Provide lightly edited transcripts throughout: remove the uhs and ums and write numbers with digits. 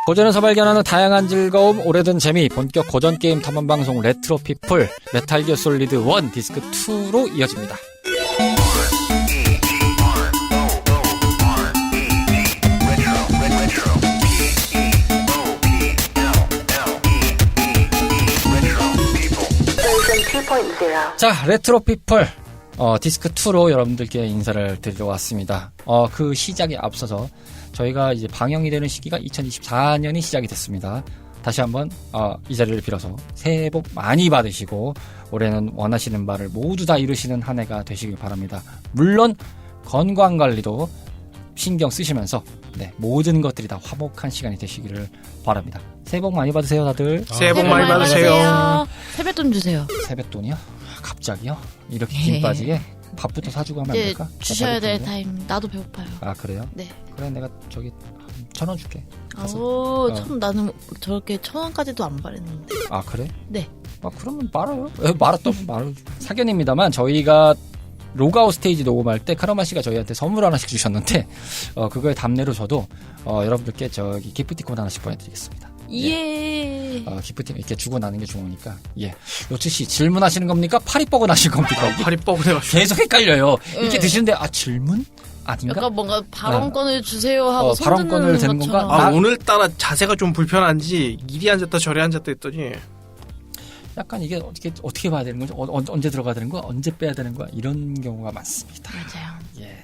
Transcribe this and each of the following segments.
고전에서 발견하는 다양한 즐거움, 오래된 재미, 본격 고전 게임 탐험 방송 레트로 피플, 메탈 기어 솔리드 1 디스크 2로 이어집니다. 자, 레트로 피플 디스크 2로 여러분들께 인사를 드리러 왔습니다. 그 시작에 앞서서 저희가 이제 방영이 되는 시기가 2024년이 시작이 됐습니다. 다시 한번 이 자리를 빌어서 새해 복 많이 받으시고 올해는 원하시는 바를 모두 다 이루시는 한 해가 되시길 바랍니다. 물론 건강관리도 신경 쓰시면서 모든 것들이 다 화목한 시간이 되시기를 바랍니다. 새해 복 많이 받으세요, 다들. 새해 복 많이 받으세요. 세뱃돈 주세요. 세뱃돈이요? 갑자기요? 이렇게 긴 빠지게? 밥부터 사주고 하면 안 될까? 주셔야 될 타임. 나도 배고파요. 아, 그래요? 네. 그래, 내가 저기 1,000원 줄게. 나는 저렇게 1,000원까지도 안 바랬는데. 아, 그래? 네. 그러면 말아요. 말았던 말을. 사견입니다만 저희가 로그아웃 스테이지 녹음할 때 카르마 씨가 저희한테 선물 하나씩 주셨는데 그거에 답례로 저도 여러분들께 저기 기프티콘 하나씩 보내드리겠습니다. 예. 기프티콘 이렇게 주고 나는 게 좋으니까. 예. 로치 씨 질문하시는 겁니까? 팔이 뻐근하신 겁니까? 팔이 뻐근해가지고 계속 헷갈려요. 이렇게 드시는데 질문? 아닌가? 약간 뭔가 발언권을 주세요 하고 발언권을 되는 건가? 오늘따라 자세가 좀 불편한지 이리 앉았다 저리 앉았다 했더니 약간 이게 어떻게 봐야 되는 거죠? 언제 들어가야 되는 거야? 언제 빼야 되는 거야? 이런 경우가 많습니다. 맞아요. 예.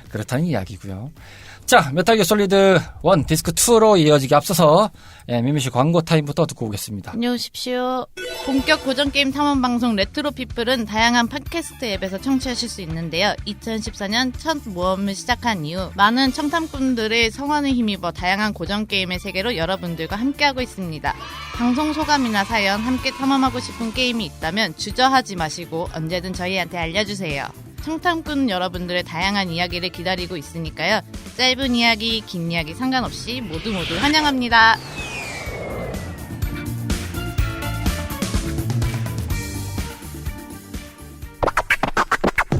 그렇다는 이야기고요. 자, 메탈 기어 솔리드 1 디스크 2로 이어지기 앞서서 미미씨 광고 타임부터 듣고 오겠습니다. 안녕하십시오. 본격 고전 게임 탐험 방송 레트로 피플은 다양한 팟캐스트 앱에서 청취하실 수 있는데요. 2014년 첫 모험을 시작한 이후 많은 청탐꾼들의 성원에 힘입어 다양한 고전 게임의 세계로 여러분들과 함께하고 있습니다. 방송 소감이나 사연, 함께 탐험하고 싶은 게임이 있다면 주저하지 마시고 언제든 저희한테 알려주세요. 청탐꾼 여러분들의 다양한 이야기를 기다리고 있으니까요. 짧은 이야기, 긴 이야기 상관없이 모두 환영합니다.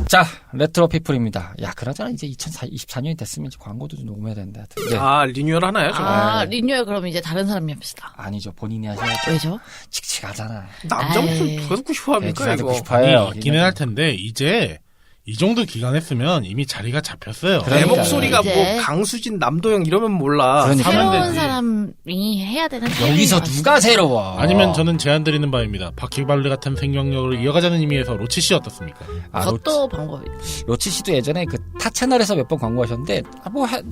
자, 레트로 피플입니다. 야, 그러잖아. 이제 2024년이 됐으면 이제 광고도 좀 녹음해야 되는데. 네. 리뉴얼 하나요? 리뉴얼 그럼 이제 다른 사람이 합시다. 아니죠. 본인이 하셔야죠. 왜죠? 칙칙하잖아. 남자 목소리 누가 듣고 싶어 합니까, 이거? 듣고 싶어요. 있기는 할 텐데, 이제, 이 정도 기간 했으면 이미 자리가 잡혔어요. 내 목소리가 뭐 강수진, 남도영 이러면 몰라. 새로운 사람이 해야 되는 여기서 누가 새로워? 아니면 저는 제안 드리는 바입니다. 바퀴벌레 같은 생명력을 이어가자는 의미에서 로치 씨 어떻습니까? 그것도 방법이. 로치 씨도 예전에 그 타 채널에서 몇 번 광고하셨는데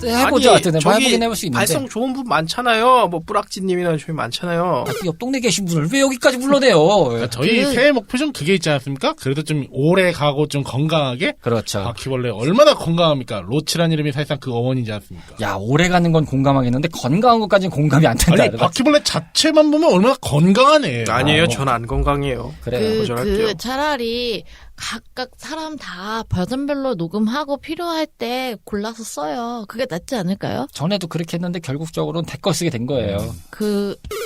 해보죠. 하여튼 해보긴 해볼 수 있는데. 발성 좋은 분 많잖아요. 뭐 뿌락지님이나 저희 많잖아요. 그 옆 동네 계신 분을 왜 여기까지 불러대요? 그러니까 저희 새해 목표 좀 그게 있지 않습니까? 그래도 좀 오래 가고 좀 건강하게. 그렇죠. 바퀴벌레 얼마나 건강합니까? 로치란 이름이 사실상 그 어원이지 않습니까? 야, 오래 가는 건 공감하겠는데 건강한 것까지는 공감이 안 된다. 아니, 바퀴벌레 자체만 보면 얼마나 건강하네. 아니에요. 저는 안 건강해요. 그래요. 차라리 각각 사람 다 버전별로 녹음하고 필요할 때 골라서 써요. 그게 낫지 않을까요? 전에도 그렇게 했는데 결국적으로는 댓글 쓰게 된 거예요.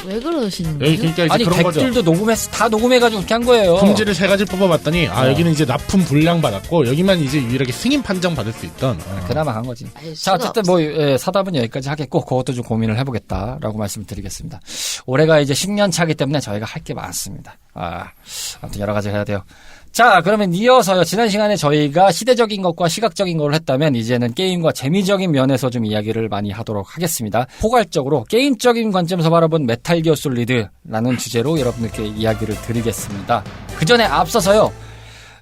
왜 그러시는 여기 거예요? 그러니까 이제 아니, 그런 거죠. 댓글도 다 녹음해가지고 그렇게 한 거예요. 품질을 세 가지 뽑아봤더니 여기는 이제 납품 불량 받았고 여기만 이제 유일하게 승인 판정 받을 수 있던. 그나마 한 거지. 자, 어쨌든 사답은 여기까지 하겠고 그것도 좀 고민을 해보겠다라고 말씀을 드리겠습니다. 올해가 이제 10년 차기 때문에 저희가 할 게 많습니다. 아무튼 여러 가지 해야 돼요. 자, 그러면 이어서요. 지난 시간에 저희가 시대적인 것과 시각적인 걸 했다면 이제는 게임과 재미적인 면에서 좀 이야기를 많이 하도록 하겠습니다. 포괄적으로 게임적인 관점에서 바라본 메탈 기어 솔리드라는 주제로 여러분들께 이야기를 드리겠습니다. 그 전에 앞서서요.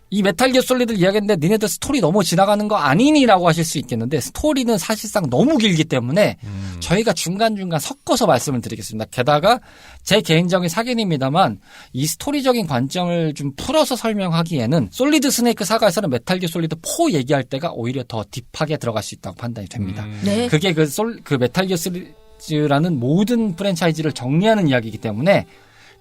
이 메탈 기어 솔리드 이야기했는데 니네들 스토리 너무 지나가는 거 아니니라고 하실 수 있겠는데 스토리는 사실상 너무 길기 때문에 저희가 중간중간 섞어서 말씀을 드리겠습니다. 게다가 제 개인적인 사견입니다만 이 스토리적인 관점을 좀 풀어서 설명하기에는 솔리드 스네이크 사가에서는 메탈 기어 솔리드 4 얘기할 때가 오히려 더 딥하게 들어갈 수 있다고 판단이 됩니다. 네. 그게 그 메탈 기어 시리즈라는 모든 프랜차이즈를 정리하는 이야기이기 때문에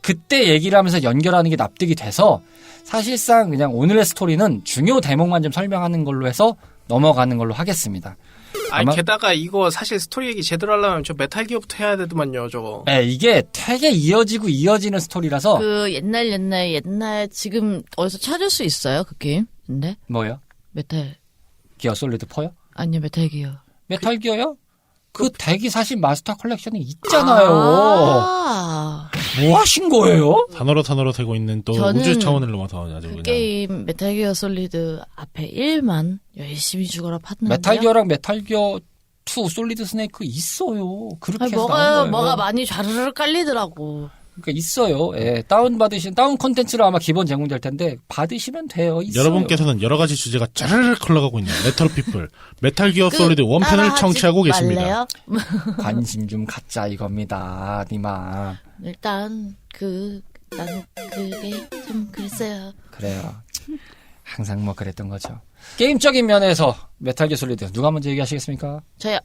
그때 얘기를 하면서 연결하는 게 납득이 돼서 사실상 그냥 오늘의 스토리는 중요 대목만 좀 설명하는 걸로 해서 넘어가는 걸로 하겠습니다. 게다가 이거 사실 스토리 얘기 제대로 하려면 저 메탈 기어부터 해야 되더만요, 저거. 네, 이게 되게 이어지는 스토리라서. 옛날 지금 어디서 찾을 수 있어요, 그 게임? 근데? 뭐요? 메탈 기어 솔리드 4요? 아니요, 메탈 기어. 메탈 기어요? 그 덱이 사실 마스터 컬렉션에 있잖아요. 아, 뭐 하신 거예요? 단어로 되고 있는 또 저는 우주 차원을 넘어서 아주 그 그냥. 게임 메탈 기어 솔리드 앞에 1만 열심히 죽어라 팠는데요. 메탈 기어랑 메탈 기어 2 솔리드 스네이크 있어요. 그렇게 아니, 해서 나온 거예요. 뭐가 많이 좌르르 깔리더라고. 그러니까 있어요. 예. 다운 콘텐츠로 아마 기본 제공될 텐데 받으시면 돼요. 있어요. 여러분께서는 여러 가지 주제가 짜르르 흘러가고 있는 레트로 피플 메탈 기어 솔리드 원편을 따라하지 청취하고 계십니다. 말래요? 관심 좀 갖자 이겁니다. 니마. 일단 나는 그게 좀 그랬어요. 그래요. 항상 뭐 그랬던 거죠. 게임적인 면에서 메탈 기어 솔리드 누가 먼저 얘기하시겠습니까? 제가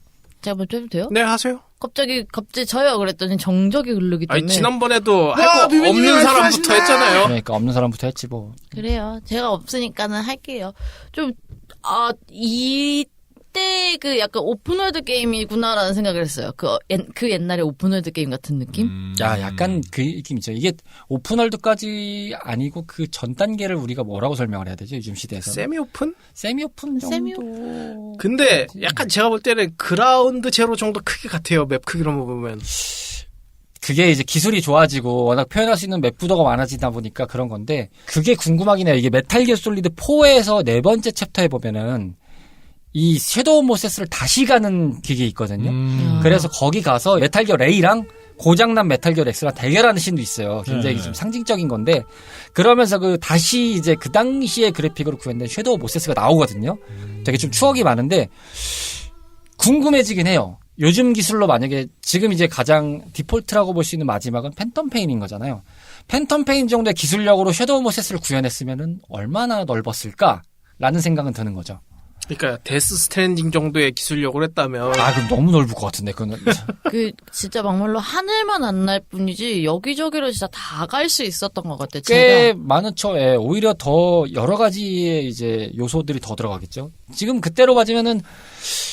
먼저 해도 돼요? 네, 하세요. 갑자기 저요 그랬더니 정적이 흐르기 때문에. 아니, 지난번에도 할 거 비밀 없는 사람부터 말씀하신다. 했잖아요. 그러니까 없는 사람부터 했지 뭐. 그래요. 제가 없으니까는 할게요. 이때 약간 오픈월드 게임이구나라는 생각을 했어요. 그 옛날에 오픈월드 게임 같은 느낌? 야, 약간 그 느낌이죠. 이게 오픈월드까지 아니고 그 전 단계를 우리가 뭐라고 설명을 해야 되죠? 요즘 시대에서. 세미 오픈? 세미 오픈 정도. 세미 근데 약간 제가 볼 때는 그라운드 제로 정도 크기 같아요. 맵 크기로 보면. 그게 이제 기술이 좋아지고 워낙 표현할 수 있는 맵 구도가 많아지다 보니까 그런 건데 그게 궁금하긴 해요. 이게 메탈 기어 솔리드 4에서 네 번째 챕터에 보면은 이 섀도우 모세스를 다시 가는 기계 있거든요. 그래서 거기 가서 메탈 기어 레이랑 고장난 메탈 기어 렉스랑 대결하는 씬도 있어요. 굉장히 네. 좀 상징적인 건데 그러면서 다시 이제 그 당시의 그래픽으로 구현된 섀도우 모세스가 나오거든요. 되게 좀 추억이 많은데 궁금해지긴 해요. 요즘 기술로 만약에 지금 이제 가장 디폴트라고 볼 수 있는 마지막은 팬텀 페인인 거잖아요. 팬텀 페인 정도의 기술력으로 섀도우 모세스를 구현했으면은 얼마나 넓었을까라는 생각은 드는 거죠. 그러니까 데스 스트랜딩 정도의 기술력을 했다면 아, 그럼 너무 넓을 것 같은데, 그거는. 진짜 막말로 하늘만 안 날 뿐이지 여기저기로 진짜 다 갈 수 있었던 것 같아요. 꽤 많죠. 예, 오히려 더 여러 가지의 이제 요소들이 더 들어가겠죠. 지금 그때로 봐지면은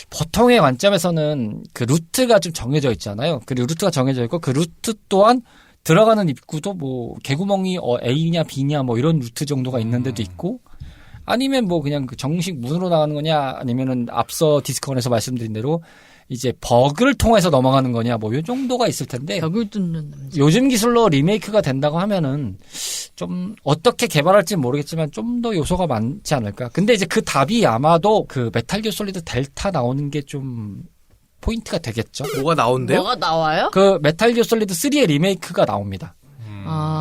보통의 관점에서는 그 루트가 좀 정해져 있잖아요. 그 루트가 정해져 있고 그 루트 또한 들어가는 입구도 뭐 개구멍이 A냐 B냐 뭐 이런 루트 정도가 있는 데도 있고 아니면 뭐 그냥 그 정식 문으로 나가는 거냐 아니면은 앞서 디스커션에서 말씀드린 대로 이제 버그를 통해서 넘어가는 거냐 뭐 이 정도가 있을 텐데 벽을 뚫는 남자. 요즘 기술로 리메이크가 된다고 하면은 좀 어떻게 개발할지 모르겠지만 좀 더 요소가 많지 않을까. 근데 이제 그 답이 아마도 그 메탈 기어 솔리드 델타 나오는 게 좀 포인트가 되겠죠. 뭐가 나온대요? 뭐가 나와요? 그 메탈 기어 솔리드 3의 리메이크가 나옵니다.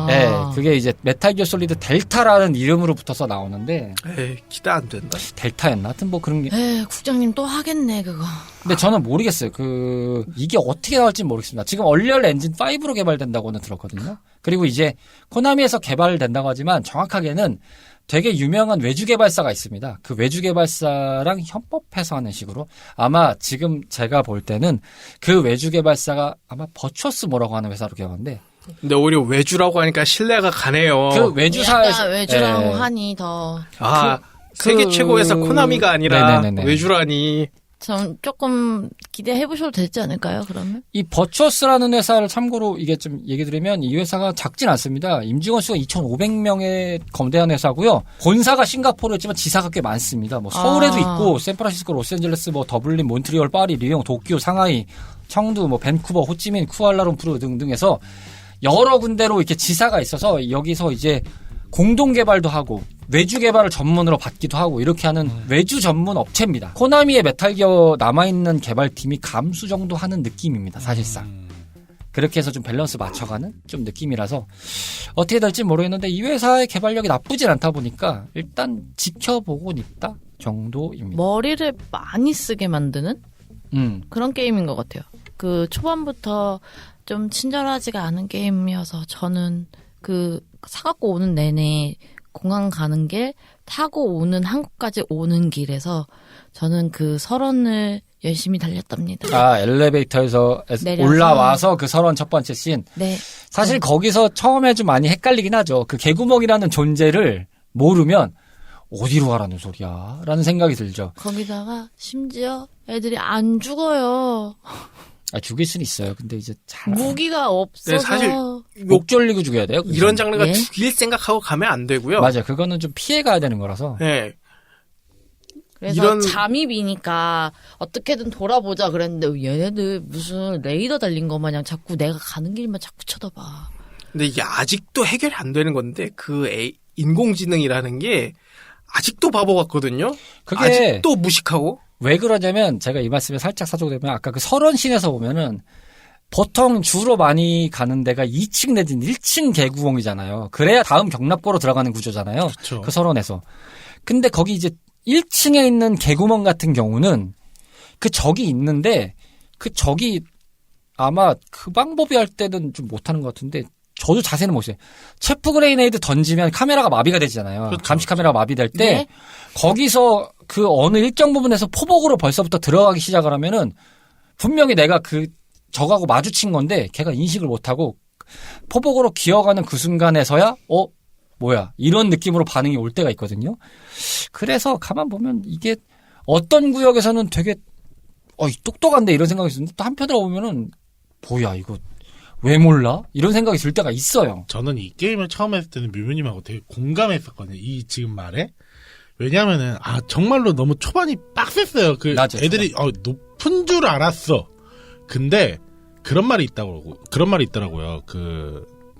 네, 그게 이제 메탈 기어 솔리드 델타라는 이름으로 붙어서 나오는데 에이, 기대 안 된다. 델타였나? 하여튼 뭐 그런 게. 국장님 또 하겠네 그거. 근데 저는 모르겠어요. 이게 어떻게 나올지 모르겠습니다. 지금 얼리얼 엔진 5로 개발된다고는 들었거든요. 그리고 이제 코나미에서 개발된다고 하지만 정확하게는 되게 유명한 외주 개발사가 있습니다. 그 외주 개발사랑 협업해서 하는 식으로 아마 지금 제가 볼 때는 그 외주 개발사가 아마 버추어스 뭐라고 하는 회사로 개발한데 근데 오히려 외주라고 하니까 신뢰가 가네요. 그 외주사에서 약간 외주라고 예. 하니 더. 세계 최고 회사 코나미가 아니라 네네네네. 외주라니. 전 조금 기대해보셔도 되지 않을까요, 그러면? 이 버추어스라는 회사를 참고로 이게 좀 얘기 드리면 이 회사가 작진 않습니다. 임직원 수가 2,500명에 거대한 회사고요. 본사가 싱가포르였지만 지사가 꽤 많습니다. 뭐 서울에도 있고 샌프란시스코, 로스앤젤레스, 뭐 더블린, 몬트리올, 파리, 리옹, 도쿄, 상하이, 청두, 뭐 밴쿠버, 호치민, 쿠알라룸푸르 등등해서 여러 군데로 이렇게 지사가 있어서 여기서 이제 공동 개발도 하고 외주 개발을 전문으로 받기도 하고 이렇게 하는 외주 전문 업체입니다. 코나미의 메탈 기어 남아있는 개발팀이 감수 정도 하는 느낌입니다. 사실상. 그렇게 해서 좀 밸런스 맞춰가는 좀 느낌이라서 어떻게 될지 모르겠는데 이 회사의 개발력이 나쁘진 않다 보니까 일단 지켜보곤 있다 정도입니다. 머리를 많이 쓰게 만드는 그런 게임인 것 같아요. 그 초반부터 좀 친절하지가 않은 게임이어서 저는 사갖고 오는 내내 공항 가는 길 타고 오는 한국까지 오는 길에서 저는 그 설원을 열심히 달렸답니다. 아, 엘리베이터에서 내려서. 올라와서 그 설원 첫 번째 씬. 네. 사실 거기서 처음에 좀 많이 헷갈리긴 하죠. 그 개구멍이라는 존재를 모르면 어디로 가라는 소리야? 라는 생각이 들죠. 거기다가 심지어 애들이 안 죽어요. 죽일 수는 있어요. 근데 이제 잘. 무기가 없어서. 네, 사실 목 졸리고 죽여야 돼요. 이런 장르가 예? 죽일 생각하고 가면 안 되고요. 맞아요. 그거는 좀 피해 가야 되는 거라서. 네. 그래서 잠입이니까 어떻게든 돌아보자 그랬는데 얘네들 무슨 레이더 달린 거 마냥 자꾸 내가 가는 길만 자꾸 쳐다봐. 근데 이게 아직도 해결이 안 되는 건데 인공지능이라는 게 아직도 바보 같거든요. 그게 아직도 무식하고. 왜 그러냐면 제가 이 말씀에 살짝 사족되면 아까 그 설원신에서 보면은 보통 주로 많이 가는 데가 2층 내지는 1층 개구멍이잖아요. 그래야 다음 경납고로 들어가는 구조잖아요. 그렇죠. 그 설원에서. 근데 거기 이제 1층에 있는 개구멍 같은 경우는 그 적이 있는데 그 적이 아마 그 방법이 할 때는 좀 못하는 것 같은데 저도 자세는 모르겠어요. 체프 그레이네이드 던지면 카메라가 마비가 되잖아요. 그렇죠. 감시 카메라가 마비될 때 네? 거기서 그 어느 일정 부분에서 포복으로 벌써부터 들어가기 시작을 하면은 분명히 내가 그 적하고 마주친 건데 걔가 인식을 못하고 포복으로 기어가는 그 순간에서야 뭐야 이런 느낌으로 반응이 올 때가 있거든요. 그래서 가만 보면 이게 어떤 구역에서는 되게 똑똑한데 이런 생각이 드는데 또 한편으로 보면은 뭐야 이거 왜 몰라? 이런 생각이 들 때가 있어요. 저는 이 게임을 처음 했을 때는 뮤뮤님하고 되게 공감했었거든요. 이 지금 말에. 왜냐면은, 정말로 너무 초반이 빡셌어요. 맞아, 애들이, 높은 줄 알았어. 근데, 그런 말이 있더라고요.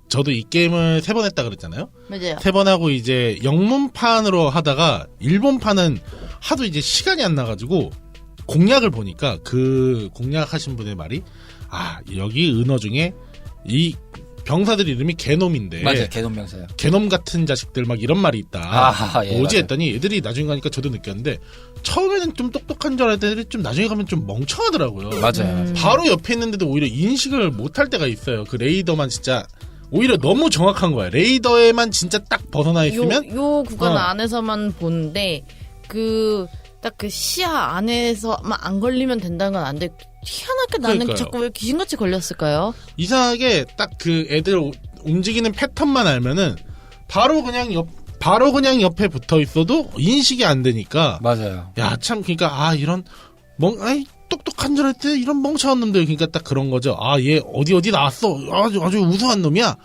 저도 이 게임을 3번 했다 그랬잖아요? 맞아요. 3번 하고 이제 영문판으로 하다가, 일본판은 하도 이제 시간이 안 나가지고, 공략을 보니까 그 공략하신 분의 말이, 여기 은어 중에 이 병사들 이름이 개놈인데. 맞아요. 개놈 명사요. 개놈 같은 자식들 막 이런 말이 있다. 예, 뭐지 맞아요. 했더니 애들이 나중에 가니까 저도 느꼈는데 처음에는 좀 똑똑한 줄 알았더니 애들이 좀 나중에 가면 좀 멍청하더라고요. 맞아요. 바로 옆에 있는데도 오히려 인식을 못할 때가 있어요. 그 레이더만 진짜 오히려 너무 정확한 거야. 레이더에만 진짜 딱 벗어나 있으면 요 구간 안에서만 보는데 딱 그 시야 안에서만 안 걸리면 된다는 건 안 돼. 희한하게 나는 그러니까요. 자꾸 왜 귀신같이 걸렸을까요? 이상하게 딱 그 애들 움직이는 패턴만 알면은 바로 그냥 옆에 붙어 있어도 인식이 안 되니까. 맞아요. 야, 참, 그러니까, 이런, 똑똑한 줄 알았더니 이런 멍청한 놈들. 그러니까 딱 그런 거죠. 얘 어디 나왔어. 아주 우수한 놈이야.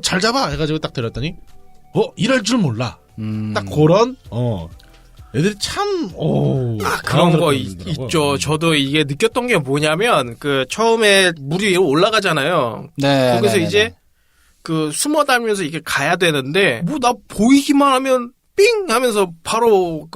잘 잡아. 해가지고 딱 들었더니, 이럴 줄 몰라. 딱 그런, 애들이 참, 그런 거 있죠. 저도 이게 느꼈던 게 뭐냐면, 처음에 물 위에 올라가잖아요. 네. 거기서 네, 이제, 숨어 다니면서 이게 가야 되는데, 나 보이기만 하면, 삥! 하면서 바로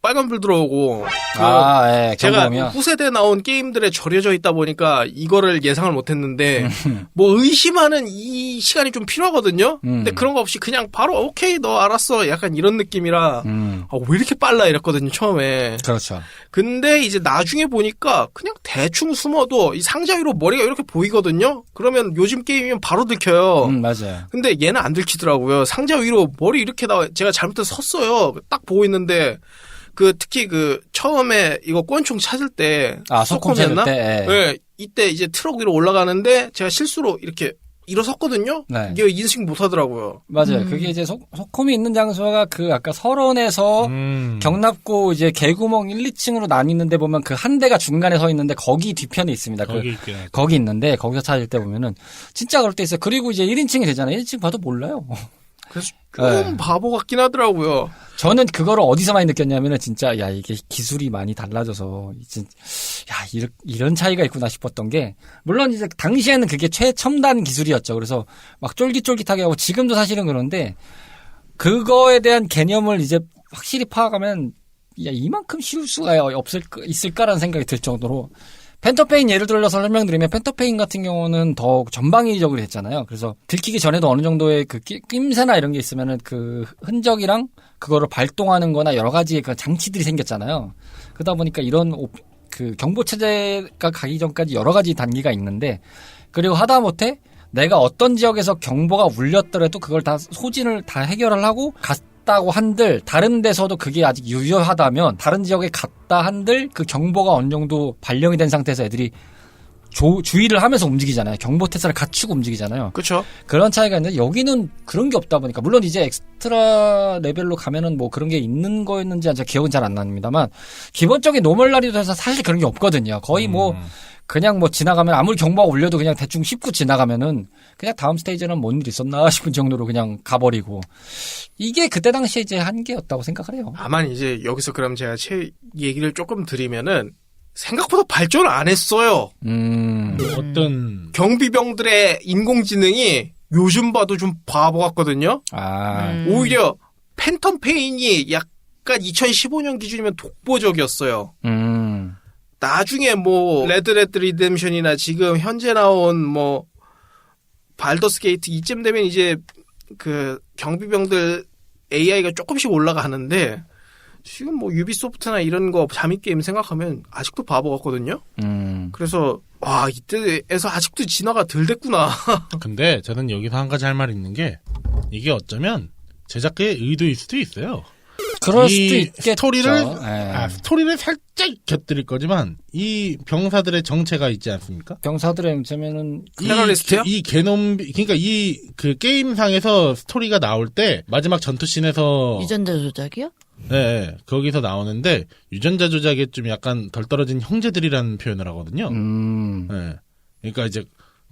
빨간불 들어오고. 예, 제가 경험이요. 후세대 나온 게임들에 절여져 있다 보니까 이거를 예상을 못 했는데, 의심하는 이 시간이 좀 필요하거든요? 근데 그런 거 없이 그냥 바로, 오케이, 너 알았어. 약간 이런 느낌이라, 왜 이렇게 빨라? 이랬거든요, 처음에. 그렇죠. 근데 이제 나중에 보니까 그냥 대충 숨어도 이 상자 위로 머리가 이렇게 보이거든요? 그러면 요즘 게임이면 바로 들켜요. 맞아요. 근데 얘는 안 들키더라고요. 상자 위로 머리 이렇게 제가 잘못해서 섰어요. 딱 보고 있는데, 특히 처음에 이거 권총 찾을 때. 소콤 찾을 때. 네. 이때 이제 트럭 위로 올라가는데 제가 실수로 이렇게 일어섰거든요? 네. 이게 인식 못 하더라고요. 맞아요. 그게 이제 소콤이 있는 장소가 아까 설원에서 경납고 이제 개구멍 1, 2층으로 나뉘는데 보면 그 한 대가 중간에 서 있는데 거기 뒤편에 있습니다. 거기 있는데 거기서 찾을 때 보면은 진짜 그럴 때 있어요. 그리고 이제 1인칭이 되잖아요. 1인칭 봐도 몰라요. 그래서 좀 바보 같긴 하더라고요. 저는 그거를 어디서 많이 느꼈냐면은 진짜 이게 기술이 많이 달라져서 이런 차이가 있구나 싶었던 게 물론 이제 당시에는 그게 최첨단 기술이었죠. 그래서 막 쫄깃쫄깃하게 하고 지금도 사실은 그런데 그거에 대한 개념을 이제 확실히 파악하면 이만큼 쉬울 수가 있을까라는 생각이 들 정도로 펜터페인 예를 들어서 설명드리면 펜터페인 같은 경우는 더 전방위적으로 했잖아요. 그래서 들키기 전에도 어느 정도의 낌새나 이런 게 있으면은 그 흔적이랑 그거를 발동하는 거나 여러 가지의 그 장치들이 생겼잖아요. 그러다 보니까 이런 경보 체제가 가기 전까지 여러 가지 단계가 있는데 그리고 하다못해 내가 어떤 지역에서 경보가 울렸더라도 그걸 다 소진을 다 해결을 하고 갔다고 한들 다른 데서도 그게 아직 유효하다면 다른 지역에 갔다 한들 그 경보가 어느 정도 발령이 된 상태에서 애들이 주의를 하면서 움직이잖아요. 경보 태세를 갖추고 움직이잖아요. 그렇죠. 그런 차이가 있는데 여기는 그런 게 없다 보니까 물론 이제 엑스트라 레벨로 가면은 뭐 그런 게 있는 거였는지 기억은 잘 안 납니다만 기본적인 노멀 난이도에서 사실 그런 게 없거든요. 거의 그냥 뭐 지나가면 아무리 경보가 울려도 그냥 대충 씹고 지나가면은 그냥 다음 스테이지는 뭔 일 있었나 싶은 정도로 그냥 가버리고 이게 그때 당시에 이제 한계였다고 생각을 해요. 다만 이제 여기서 그럼 제가 제 얘기를 조금 드리면은 생각보다 발전을 안 했어요. 어떤 경비병들의 인공지능이 요즘 봐도 좀 바보 같거든요. 오히려 팬텀 페인이 약간 2015년 기준이면 독보적이었어요. 나중에 뭐 레드 리뎀션이나 지금 현재 나온 뭐 발더스 게이트 이쯤 되면 이제 그 경비병들 AI가 조금씩 올라가는데 지금 뭐 유비소프트나 이런 거 잠입 게임 생각하면 아직도 바보 같거든요. 그래서 와 이때에서 아직도 진화가 덜 됐구나. 근데 저는 여기서 한 가지 할 말이 있는 게 이게 어쩌면 제작자의 의도일 수도 있어요. 그럴 이 수도 있겠죠. 스토리를 살짝 곁들일 거지만 이 병사들의 정체가 있지 않습니까? 병사들의 정체면은 테러리스트요? 이 게놈 그러니까 이 그 게임상에서 스토리가 나올 때 마지막 전투씬에서 유전자 조작이요? 네, 거기서 나오는데 유전자 조작에 좀 약간 덜 떨어진 형제들이라는 표현을 하거든요. 네, 그러니까 이제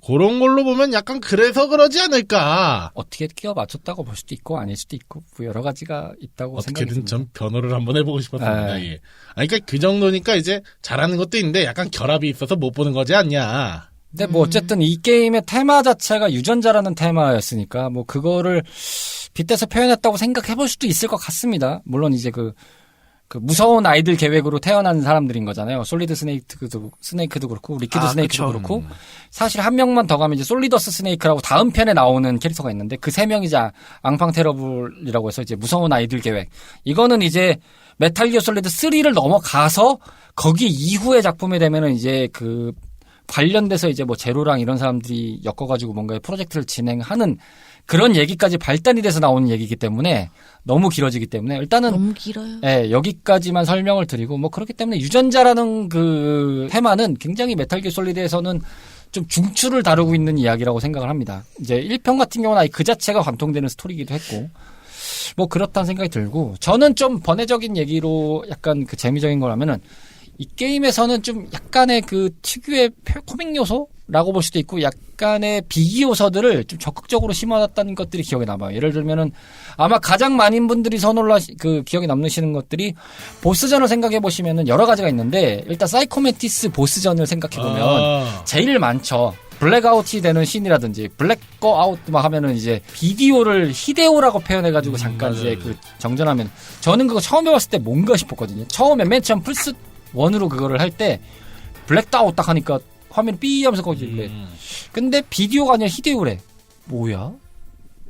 그런 걸로 보면 약간 그래서 그러지 않을까. 어떻게 끼워 맞췄다고 볼 수도 있고 아닐 수도 있고 뭐 여러 가지가 있다고 생각이 어떻게든 듭니다. 전 변호를 한번 해보고 싶었습니다. 예. 그러니까 그 정도니까 이제 잘하는 것도 있는데 약간 결합이 있어서 못 보는 거지 않냐. 근데 뭐 어쨌든 이 게임의 테마 자체가 유전자라는 테마였으니까 뭐 그거를 빗대서 표현했다고 생각해볼 수도 있을 것 같습니다. 물론 이제 그 무서운 아이들 계획으로 태어난 사람들인 거잖아요. 솔리드 스네이크도 그렇고 리퀴드 스네이크도 그쵸. 그렇고 사실 한 명만 더 가면 이제 솔리더스 스네이크라고 다음 편에 나오는 캐릭터가 있는데 그 세 명이 이제 앙팡 테러블이라고 해서 이제 무서운 아이들 계획. 이거는 이제 메탈 기어 솔리드 3를 넘어가서 거기 이후의 작품이 되면은 이제 그 관련돼서 이제 뭐 제로랑 이런 사람들이 엮어가지고 뭔가 프로젝트를 진행하는 그런 얘기까지 발단이 돼서 나오는 얘기이기 때문에 너무 길어지기 때문에 일단은 너무 길어요. 예, 여기까지만 설명을 드리고 뭐 그렇기 때문에 유전자라는 그 테마는 굉장히 메탈 기어 솔리드에서는 좀 중추를 다루고 있는 이야기라고 생각을 합니다. 이제 1편 같은 경우는 아예 그 자체가 관통되는 스토리이기도 했고 뭐 그렇다는 생각이 들고 저는 좀 번외적인 얘기로 약간 그 재미적인 걸 하면은 이 게임에서는 좀 약간의 그 특유의 코믹 요소라고 볼 수도 있고 약간의 비기 요소들을 좀 적극적으로 심어놨다는 것들이 기억에 남아요. 예를 들면은 아마 가장 많은 분들이 그 기억에 남으시는 것들이 보스전을 생각해 보시면은 여러 가지가 있는데 일단 사이코맨티스 보스전을 생각해 보면 제일 많죠. 블랙아웃이 되는 씬이라든지 블랙거아웃 막 하면은 이제 비디오를 히데오라고 표현해가지고 잠깐 이제 그 정전하면 저는 그거 처음 해봤을 때 뭔가 싶었거든요. 처음에 맨 처음 플스 1으로 그거를 할 때 블랙아웃 딱 하니까 화면이 삐 하면서 거기길래 근데 비디오가 아니라 히데오래. 뭐야?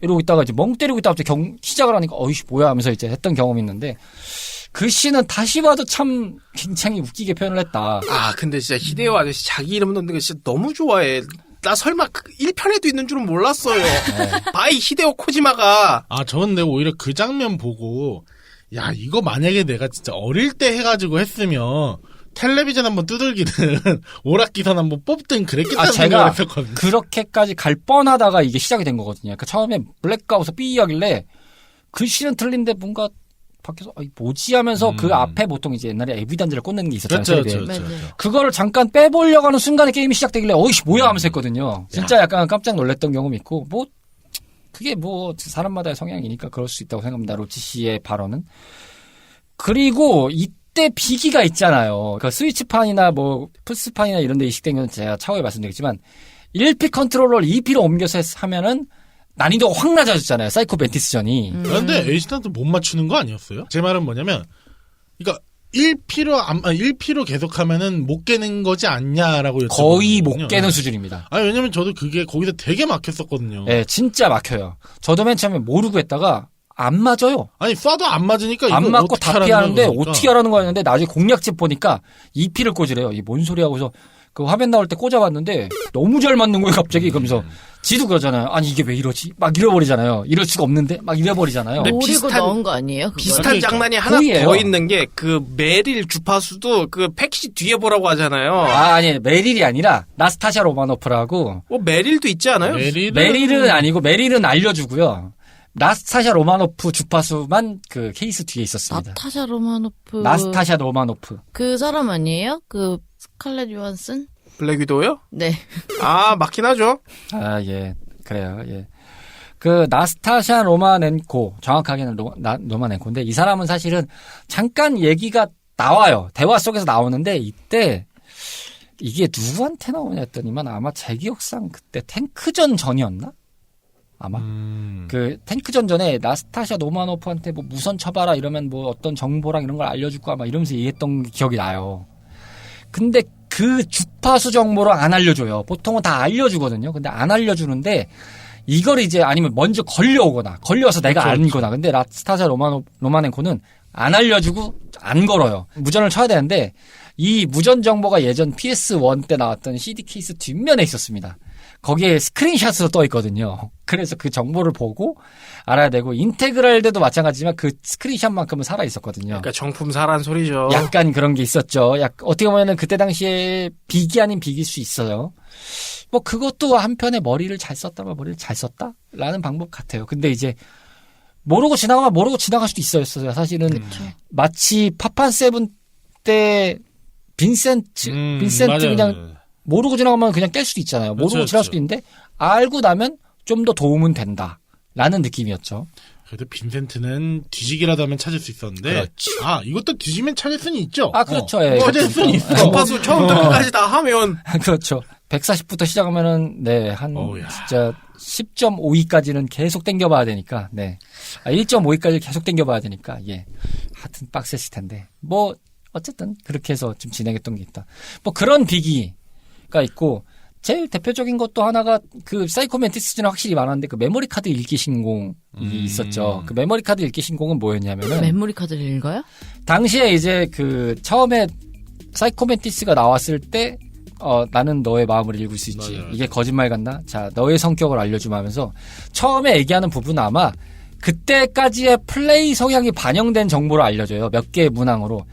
이러고 있다가 이제 멍 때리고 있다가 갑자기 시작을 하니까 어이씨 뭐야 하면서 이제 했던 경험이 있는데 그 씬은 다시 봐도 참 굉장히 웃기게 표현을 했다. 아 근데 진짜 히데오 아저씨 자기 이름 넣는 거 진짜 너무 좋아해. 나 설마 1편에도 있는 줄은 몰랐어요. 바이 히데오 코지마가. 저는 근데 오히려 그 장면 보고 야 이거 만약에 내가 진짜 어릴 때 해가지고 했으면 텔레비전 한번 두들기든 오락기선 한번 뽑든 그랬겠다는 생각을 했었거든요. 그렇게까지 갈 뻔하다가 이게 시작이 된 거거든요. 그러니까 처음에 블랙아웃에서 삐 하길래 글씨는 틀린데 뭔가 밖에서 뭐지 하면서 그 앞에 보통 이제 옛날에 에비단지를 꽂는 게 있었잖아요. 그렇죠. 그거를 잠깐 빼보려고 하는 순간에 게임이 시작되길래 어이씨 뭐야 하면서 했거든요. 진짜 약간 깜짝 놀랐던 경험이 있고 뭐 그게 뭐 사람마다의 성향이니까 그럴 수 있다고 생각합니다. 로치 씨의 발언은. 그리고 이때 비기가 있잖아요. 그 스위치판이나 뭐 플스판이나 이런 데 이식된 건 제가 차후에 말씀드리겠지만 1피 컨트롤러를 2피로 옮겨서 하면은 난이도가 확 낮아졌잖아요. 사이코 멘티스전이. 그런데 에이스한테 못 맞추는 거 아니었어요? 제 말은 뭐냐면 그러니까 1피로 계속하면은 못 깨는 거지 않냐라고 거의 못 깨는 수준입니다. 왜냐면 저도 그게 거기서 되게 막혔었거든요. 네, 진짜 막혀요. 저도 맨 처음에 모르고 했다가 안 맞아요. 쏴도 안 맞으니까 이거 안 맞고 어떻게 다 피하는데 그러니까. 어떻게 하라는 거였는데 나중에 공략집 보니까 2피를 꽂으래요. 이 뭔 소리 하고서 그 화면 나올 때 꽂아봤는데 너무 잘 맞는 거예요 갑자기. 그러면서 지도 그러잖아요. 아니 이게 왜 이러지? 막 잃어버리잖아요. 이럴 수가 없는데 막 잃어버리잖아요. 노리고 넣은 거 아니에요? 그거? 비슷한 장난이 하나 거의예요. 더 있는 게 그 메릴 주파수도 그 패키지 뒤에 보라고 하잖아요. 아니 메릴이 아니라 나스타샤 로마노프라고. 메릴도 있지 않아요? 메릴은 아니고 메릴은 알려주고요. 나스타샤 로마노프 주파수만 그 케이스 뒤에 있었습니다. 나스타샤 로마노프. 나스타샤 로마노프. 그 사람 아니에요? 그 스칼렛 요한슨? 블랙 위도우요? 네. 아, 맞긴 하죠. 아, 예. 그래요. 예. 그 나스타샤 로마넨코, 정확하게는 로마넨코인데 이 사람은 사실은 잠깐 얘기가 나와요. 대화 속에서 나오는데 이때 이게 누구한테 나오냐 했더니만 아마 제 기억상 그때 탱크전 전이었나? 아마 그 탱크전 전에 나스타샤 노마노프한테 뭐 무선 쳐봐라 이러면 뭐 어떤 정보랑 이런 걸 알려줄 거야 막 이러면서 얘기했던 기억이 나요. 근데 그 주파수 정보를 안 알려줘요. 보통은 다 알려주거든요. 근데 안 알려주는데 이걸 이제 아니면 먼저 걸려와서 내가 알거나. 근데 나스타샤 로마넨코는 안 알려주고 안 걸어요. 무전을 쳐야 되는데 이 무전 정보가 예전 PS1 때 나왔던 CD 케이스 뒷면에 있었습니다. 거기에 스크린샷으로 떠 있거든요. 그래서 그 정보를 보고 알아야 되고 인테그랄 때도 마찬가지지만 그 스크린샷만큼은 살아 있었거든요. 그러니까 정품 사란 소리죠. 약간 그런 게 있었죠. 어떻게 보면은 그때 당시에 빅이 아닌 빅일 수 있어요. 뭐 그것도 한편에 머리를 잘 썼다라는 방법 같아요. 근데 이제 모르고 지나갈 수도 있어요. 사실은 마치 파판 세븐 때 빈센트 맞아요. 그냥 모르고 지나가면 그냥 깰 수도 있잖아요. 모르고 그렇죠, 지나갈 수도 있는데 알고 나면 좀 더 도움은 된다라는 느낌이었죠. 그래도 빈센트는 뒤지기라도 하면 찾을 수 있었는데 그렇지. 아 이것도 뒤지면 찾을 수는 있죠. 아 그렇죠. 예. 찾을 수는 있어. 주파수 처음부터 끝까지 다 하면 그렇죠. 140부터 시작하면은 한 어우야. 진짜 10.5위까지는 계속 당겨봐야 되니까 1.5위까지 계속 당겨봐야 되니까 하여튼 빡셌을 텐데 뭐 어쨌든 그렇게 해서 좀 진행했던 게 있다. 뭐 그런 비기가 있고 제일 대표적인 것도 하나가 그 사이코 맨티스는 확실히 많았는데 그 메모리 카드 읽기 신공이 있었죠. 그 메모리 카드 읽기 신공은 뭐였냐면은 메모리 카드를 읽어요? 당시에 이제 그 처음에 사이코 맨티스가 나왔을 때 나는 너의 마음을 읽을 수 있지. 맞아요. 이게 거짓말 같나? 자, 너의 성격을 알려주면 하면서 처음에 얘기하는 부분은 아마 그때까지의 플레이 성향이 반영된 정보를 알려줘요. 몇 개의 문항으로.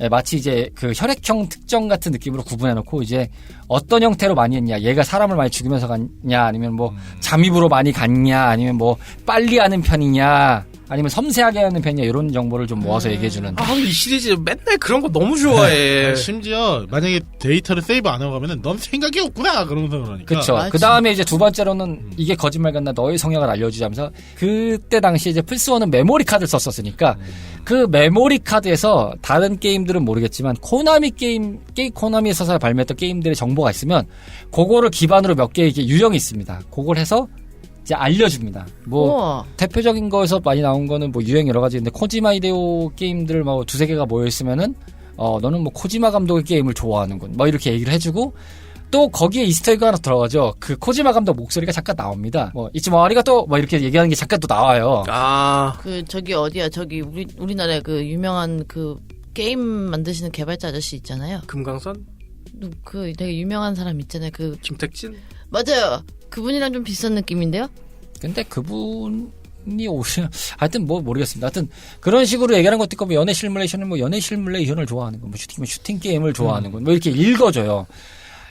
마치 이제 그 혈액형 특정 같은 느낌으로 구분해놓고 이제 어떤 형태로 많이 했냐. 얘가 사람을 많이 죽이면서 갔냐. 아니면 뭐 잠입으로 많이 갔냐. 아니면 뭐 빨리 하는 편이냐. 아니면 섬세하게 하는 편이냐. 이런 정보를 좀 모아서 얘기해주는. 아, 이 시리즈 맨날 그런 거 너무 좋아해. 심지어 만약에 데이터를 세이브 안 하고 가면은 넌 생각이 없구나 그러면서 그러니까. 그렇죠. 그 다음에 이제 두 번째로는 이게 거짓말 같나 너의 성향을 알려주자면서 그때 당시에 이제 플스1은 메모리 카드를 썼었으니까 그 메모리 카드에서 다른 게임들은 모르겠지만 코나미에서 발매했던 게임들의 정보가 있으면 그거를 기반으로 몇 개의 유형이 있습니다. 그걸 해서 이제 알려줍니다. 뭐 우와. 대표적인 거에서 많이 나온 거는 뭐 유형 여러 가지인데 코지마 히데오 게임들 뭐 두세 개가 모여 있으면은 너는 뭐 코지마 감독의 게임을 좋아하는군. 뭐 이렇게 얘기를 해주고 또 거기에 이스터에그 하나 들어가죠. 그 코지마 감독 목소리가 잠깐 나옵니다. 뭐 이츠모 아리가또 뭐 이렇게 얘기하는 게 잠깐 또 나와요. 아, 저기 어디야? 저기 우리나라에 그 유명한 그 게임 만드시는 개발자 아저씨 있잖아요. 금강선? 그 되게 유명한 사람 있잖아요. 그 김택진? 맞아요. 그분이랑 좀 비슷한 느낌인데요? 근데 그분이 오시면 하여튼 뭐 모르겠습니다. 하여튼 그런 식으로 얘기하는 것도 있고 뭐 연애 시뮬레이션은 뭐 연애 시뮬레이션을 좋아하는 건 뭐 슈팅 게임을 좋아하는 건 뭐 이렇게 읽어줘요.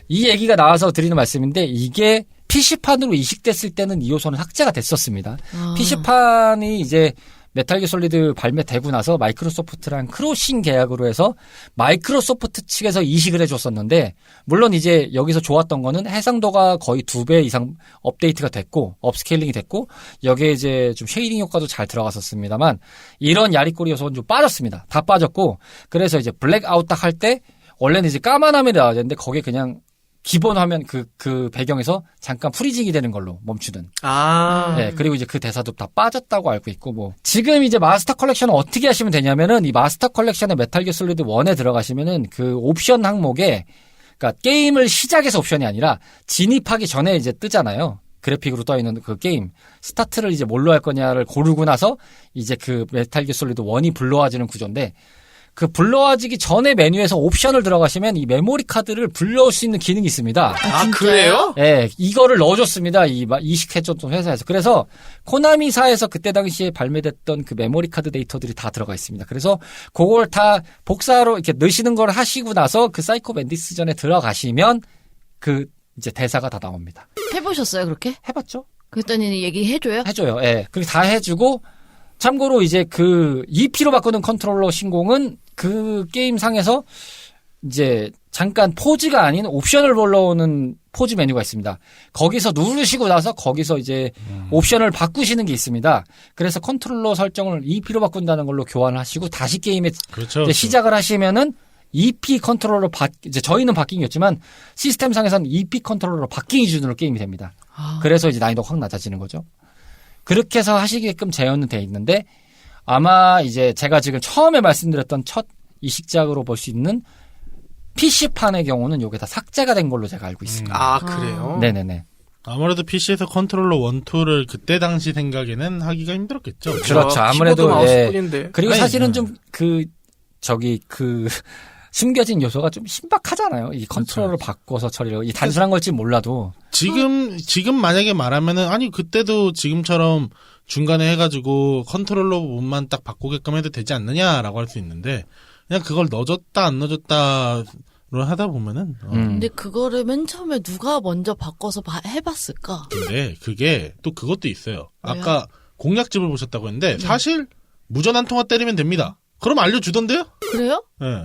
이 얘기가 나와서 드리는 말씀인데 이게 PC판으로 이식됐을 때는 이 요소는 삭제가 됐었습니다. PC판이 이제 메탈 기 솔리드 발매되고 나서 마이크로소프트랑 크로싱 계약으로 해서 마이크로소프트 측에서 이식을 해줬었는데 물론 이제 여기서 좋았던 거는 해상도가 거의 2배 이상 업데이트가 됐고 업스케일링이 됐고 여기에 이제 좀 쉐이딩 효과도 잘 들어갔었습니다만 이런 야리꼬리 요소는 좀 빠졌습니다. 다 빠졌고 그래서 이제 블랙아웃 딱 할 때 원래는 이제 까만 화면이 나와야 되는데 거기에 그냥 기본 화면 그 배경에서 잠깐 프리징이 되는 걸로 멈추든. 네, 그리고 이제 그 대사도 다 빠졌다고 알고 있고 뭐. 지금 이제 마스터 컬렉션을 어떻게 하시면 되냐면은 이 마스터 컬렉션의 메탈 기어 솔리드 1에 들어가시면은 그 옵션 항목에 그러니까 게임을 시작해서 옵션이 아니라 진입하기 전에 이제 뜨잖아요. 그래픽으로 떠 있는 그 게임. 스타트를 이제 뭘로 할 거냐를 고르고 나서 이제 그 메탈 기어 솔리드 1이 불러와지는 구조인데 그 불러와지기 전에 메뉴에서 옵션을 들어가시면 이 메모리 카드를 불러올 수 있는 기능이 있습니다. 아, 그래요? 네, 이거를 넣어줬습니다. 이식해줬던 회사에서. 그래서 코나미사에서 그때 당시에 발매됐던 그 메모리 카드 데이터들이 다 들어가 있습니다. 그래서 그걸 다 복사로 이렇게 넣으시는 걸 하시고 나서 그 사이코 맨디스 전에 들어가시면 그 이제 대사가 다 나옵니다. 해보셨어요, 그렇게? 해봤죠? 그랬더니 얘기해줘요? 해줘요. 예. 네, 그렇게 다 해주고 참고로 이제 그 EP로 바꾸는 컨트롤러 신공은 그 게임 상에서 이제 잠깐 포즈가 아닌 옵션을 불러오는 포즈 메뉴가 있습니다. 거기서 누르시고 나서 거기서 이제 옵션을 바꾸시는 게 있습니다. 그래서 컨트롤러 설정을 EP로 바꾼다는 걸로 교환을 하시고 다시 게임에 그렇죠. 이제 시작을 하시면은 EP 컨트롤러 이제 저희는 바뀐겠지만 시스템상에서는 EP 컨트롤러 바뀐 기준으로 게임이 됩니다. 그래서 이제 난이도가 확 낮아지는 거죠. 그렇게 해서 하시게끔 재현은 돼 있는데 아마 이제 제가 지금 처음에 말씀드렸던 첫 이식작으로 볼 수 있는 PC판의 경우는 요게 다 삭제가 된 걸로 제가 알고 있습니다. 아, 그래요? 네네네. 아무래도 PC에서 컨트롤러 1, 2를 그때 당시 생각에는 하기가 힘들었겠죠. 그렇죠. 아무래도 키보드 예. 마우스뿐인데. 그리고 아니, 사실은 좀 숨겨진 요소가 좀 신박하잖아요. 이 컨트롤러를 바꿔서 처리를 이 단순한 걸지 몰라도 지금 만약에 말하면은 아니 그때도 지금처럼 중간에 해가지고 컨트롤러 부분만 딱 바꾸게끔 해도 되지 않느냐라고 할 수 있는데 그냥 그걸 넣어줬다 안 넣어줬다로 하다 보면은 근데 그거를 맨 처음에 누가 먼저 바꿔서 해봤을까? 근데 그게 또 그것도 있어요. 왜요? 아까 공략집을 보셨다고 했는데 사실 무전 한 통화 때리면 됩니다. 그럼 알려주던데요? 그래요? 네.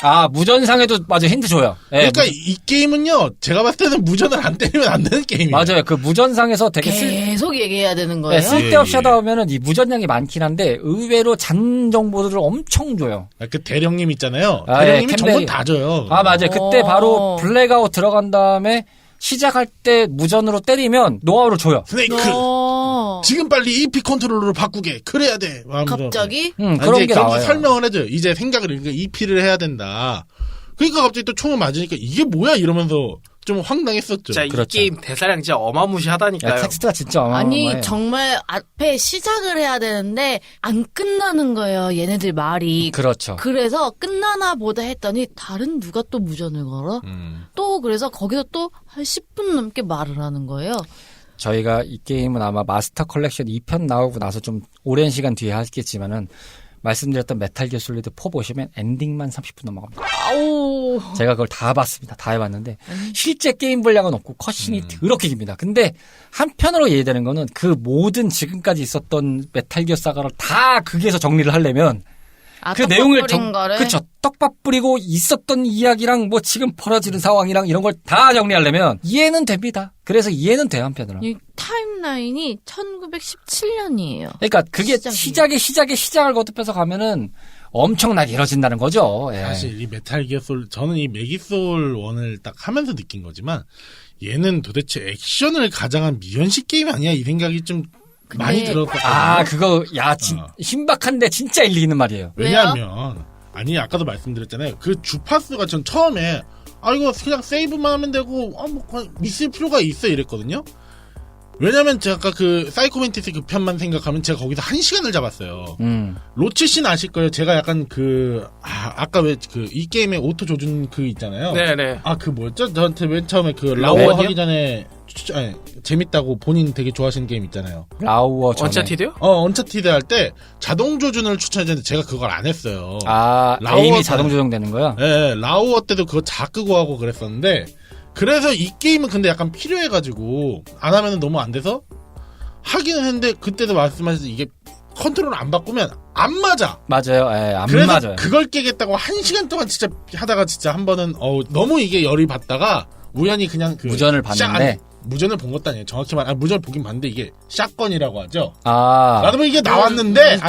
아 무전상에도 맞아 힌트 줘요. 예, 그러니까 이 게임은요 제가 봤을 때는 무전을 안 때리면 안 되는 게임이에요. 맞아요. 그 무전상에서 되게 계속 얘기해야 되는 거예요? 쓸데없이 예, 예. 하다 보면은 이 무전량이 많긴 한데 의외로 잔 정보들을 엄청 줘요. 그 대령님 있잖아요. 아, 대령님이 예, 정보 캠벨. 다 줘요. 아 맞아요. 그때 오. 바로 블랙아웃 들어간 다음에 시작할 때 무전으로 때리면 노하우를 줘요. 스네이크 어. 지금 빨리 EP 컨트롤러로 바꾸게 그래야 돼. 하면서. 갑자기? 그런 이제 게 나와요. 설명을 해줘요. 이제 생각을 그러니까 EP를 해야 된다. 그러니까 갑자기 또 총을 맞으니까 이게 뭐야 이러면서 좀 황당했었죠. 진짜 이 그렇죠. 게임 대사량 진짜 어마무시하다니까요. 야, 텍스트가 진짜 어마어마해요. 아니 정말 앞에 시작을 해야 되는데 안 끝나는 거예요. 얘네들 말이. 그렇죠. 그래서 끝나나 보다 했더니 다른 누가 또 무전을 걸어? 또 그래서 거기서 또 한 10분 넘게 말을 하는 거예요. 저희가 이 게임은 아마 마스터 컬렉션 2편 나오고 나서 좀 오랜 시간 뒤에 하겠지만은 말씀드렸던 메탈 기어 솔리드 4 보시면 엔딩만 30분 넘어갑니다. 아우. 제가 그걸 다 봤습니다. 다 해봤는데 실제 게임 분량은 없고 컷신이 더럽게 깁니다. 근데 한편으로 이해되는 거는 그 모든 지금까지 있었던 메탈 기어 사가를 다 거기에서 정리를 하려면 그 내용을 그쵸 떡밥 뿌리고 있었던 이야기랑 뭐 지금 벌어지는 상황이랑 이런 걸 다 정리하려면 이해는 됩니다. 그래서 이해는 돼요 한편으로는. 이 타임라인이 1917년이에요. 그러니까 그게 시작을 거듭해서 가면은 엄청나게 이뤄진다는 거죠. 예. 사실 이 메탈 기어 솔 저는 이 매기솔 1을 딱 하면서 느낀 거지만 얘는 도대체 액션을 가장한 미연식 게임 아니야 이 생각이 좀 많이 들었거든요. 아 그거 신박한데 진짜 일리 있는 말이에요. 왜냐하면 아니 아까도 말씀드렸잖아요. 그 주파수가 전 처음에 이거 그냥 세이브만 하면 되고 뭐 있을 필요가 있어 이랬거든요. 왜냐면 제가 아까 그 사이코맨티스 그 편만 생각하면 제가 거기서 1시간을 잡았어요. 로치 씨는 아실 거예요. 제가 약간 아까 왜 이 게임의 오토 조준 그 있잖아요. 네네. 그 뭐였죠? 저한테 맨 처음에 그 라오어 하기 전에 재밌다고 본인 되게 좋아하시는 게임 있잖아요. 라우어 전에. 언차티드요? 언차티드 할 때 자동 조준을 추천해줬는데 제가 그걸 안 했어요. 라우어 에임이 자동 조정되는 거야? 네, 라오어 때도 그거 자 끄고 하고 그랬었는데 그래서 이 게임은 근데 약간 필요해가지고 안 하면은 너무 안 돼서 하기는 했는데 그때도 말씀하셨듯이 이게 컨트롤을 안 바꾸면 안 맞아. 맞아요. 예, 안 그래서 맞아요. 그걸 깨겠다고 1시간 동안 진짜 하다가 진짜 한 번은 너무 이게 열이 받다가 우연히 그냥 무전을 봤는데 무전을 본 것도 아니에요. 정확히 말하면 무전을 보긴 봤는데 이게 샷건이라고 하죠. 나도 이게 나왔는데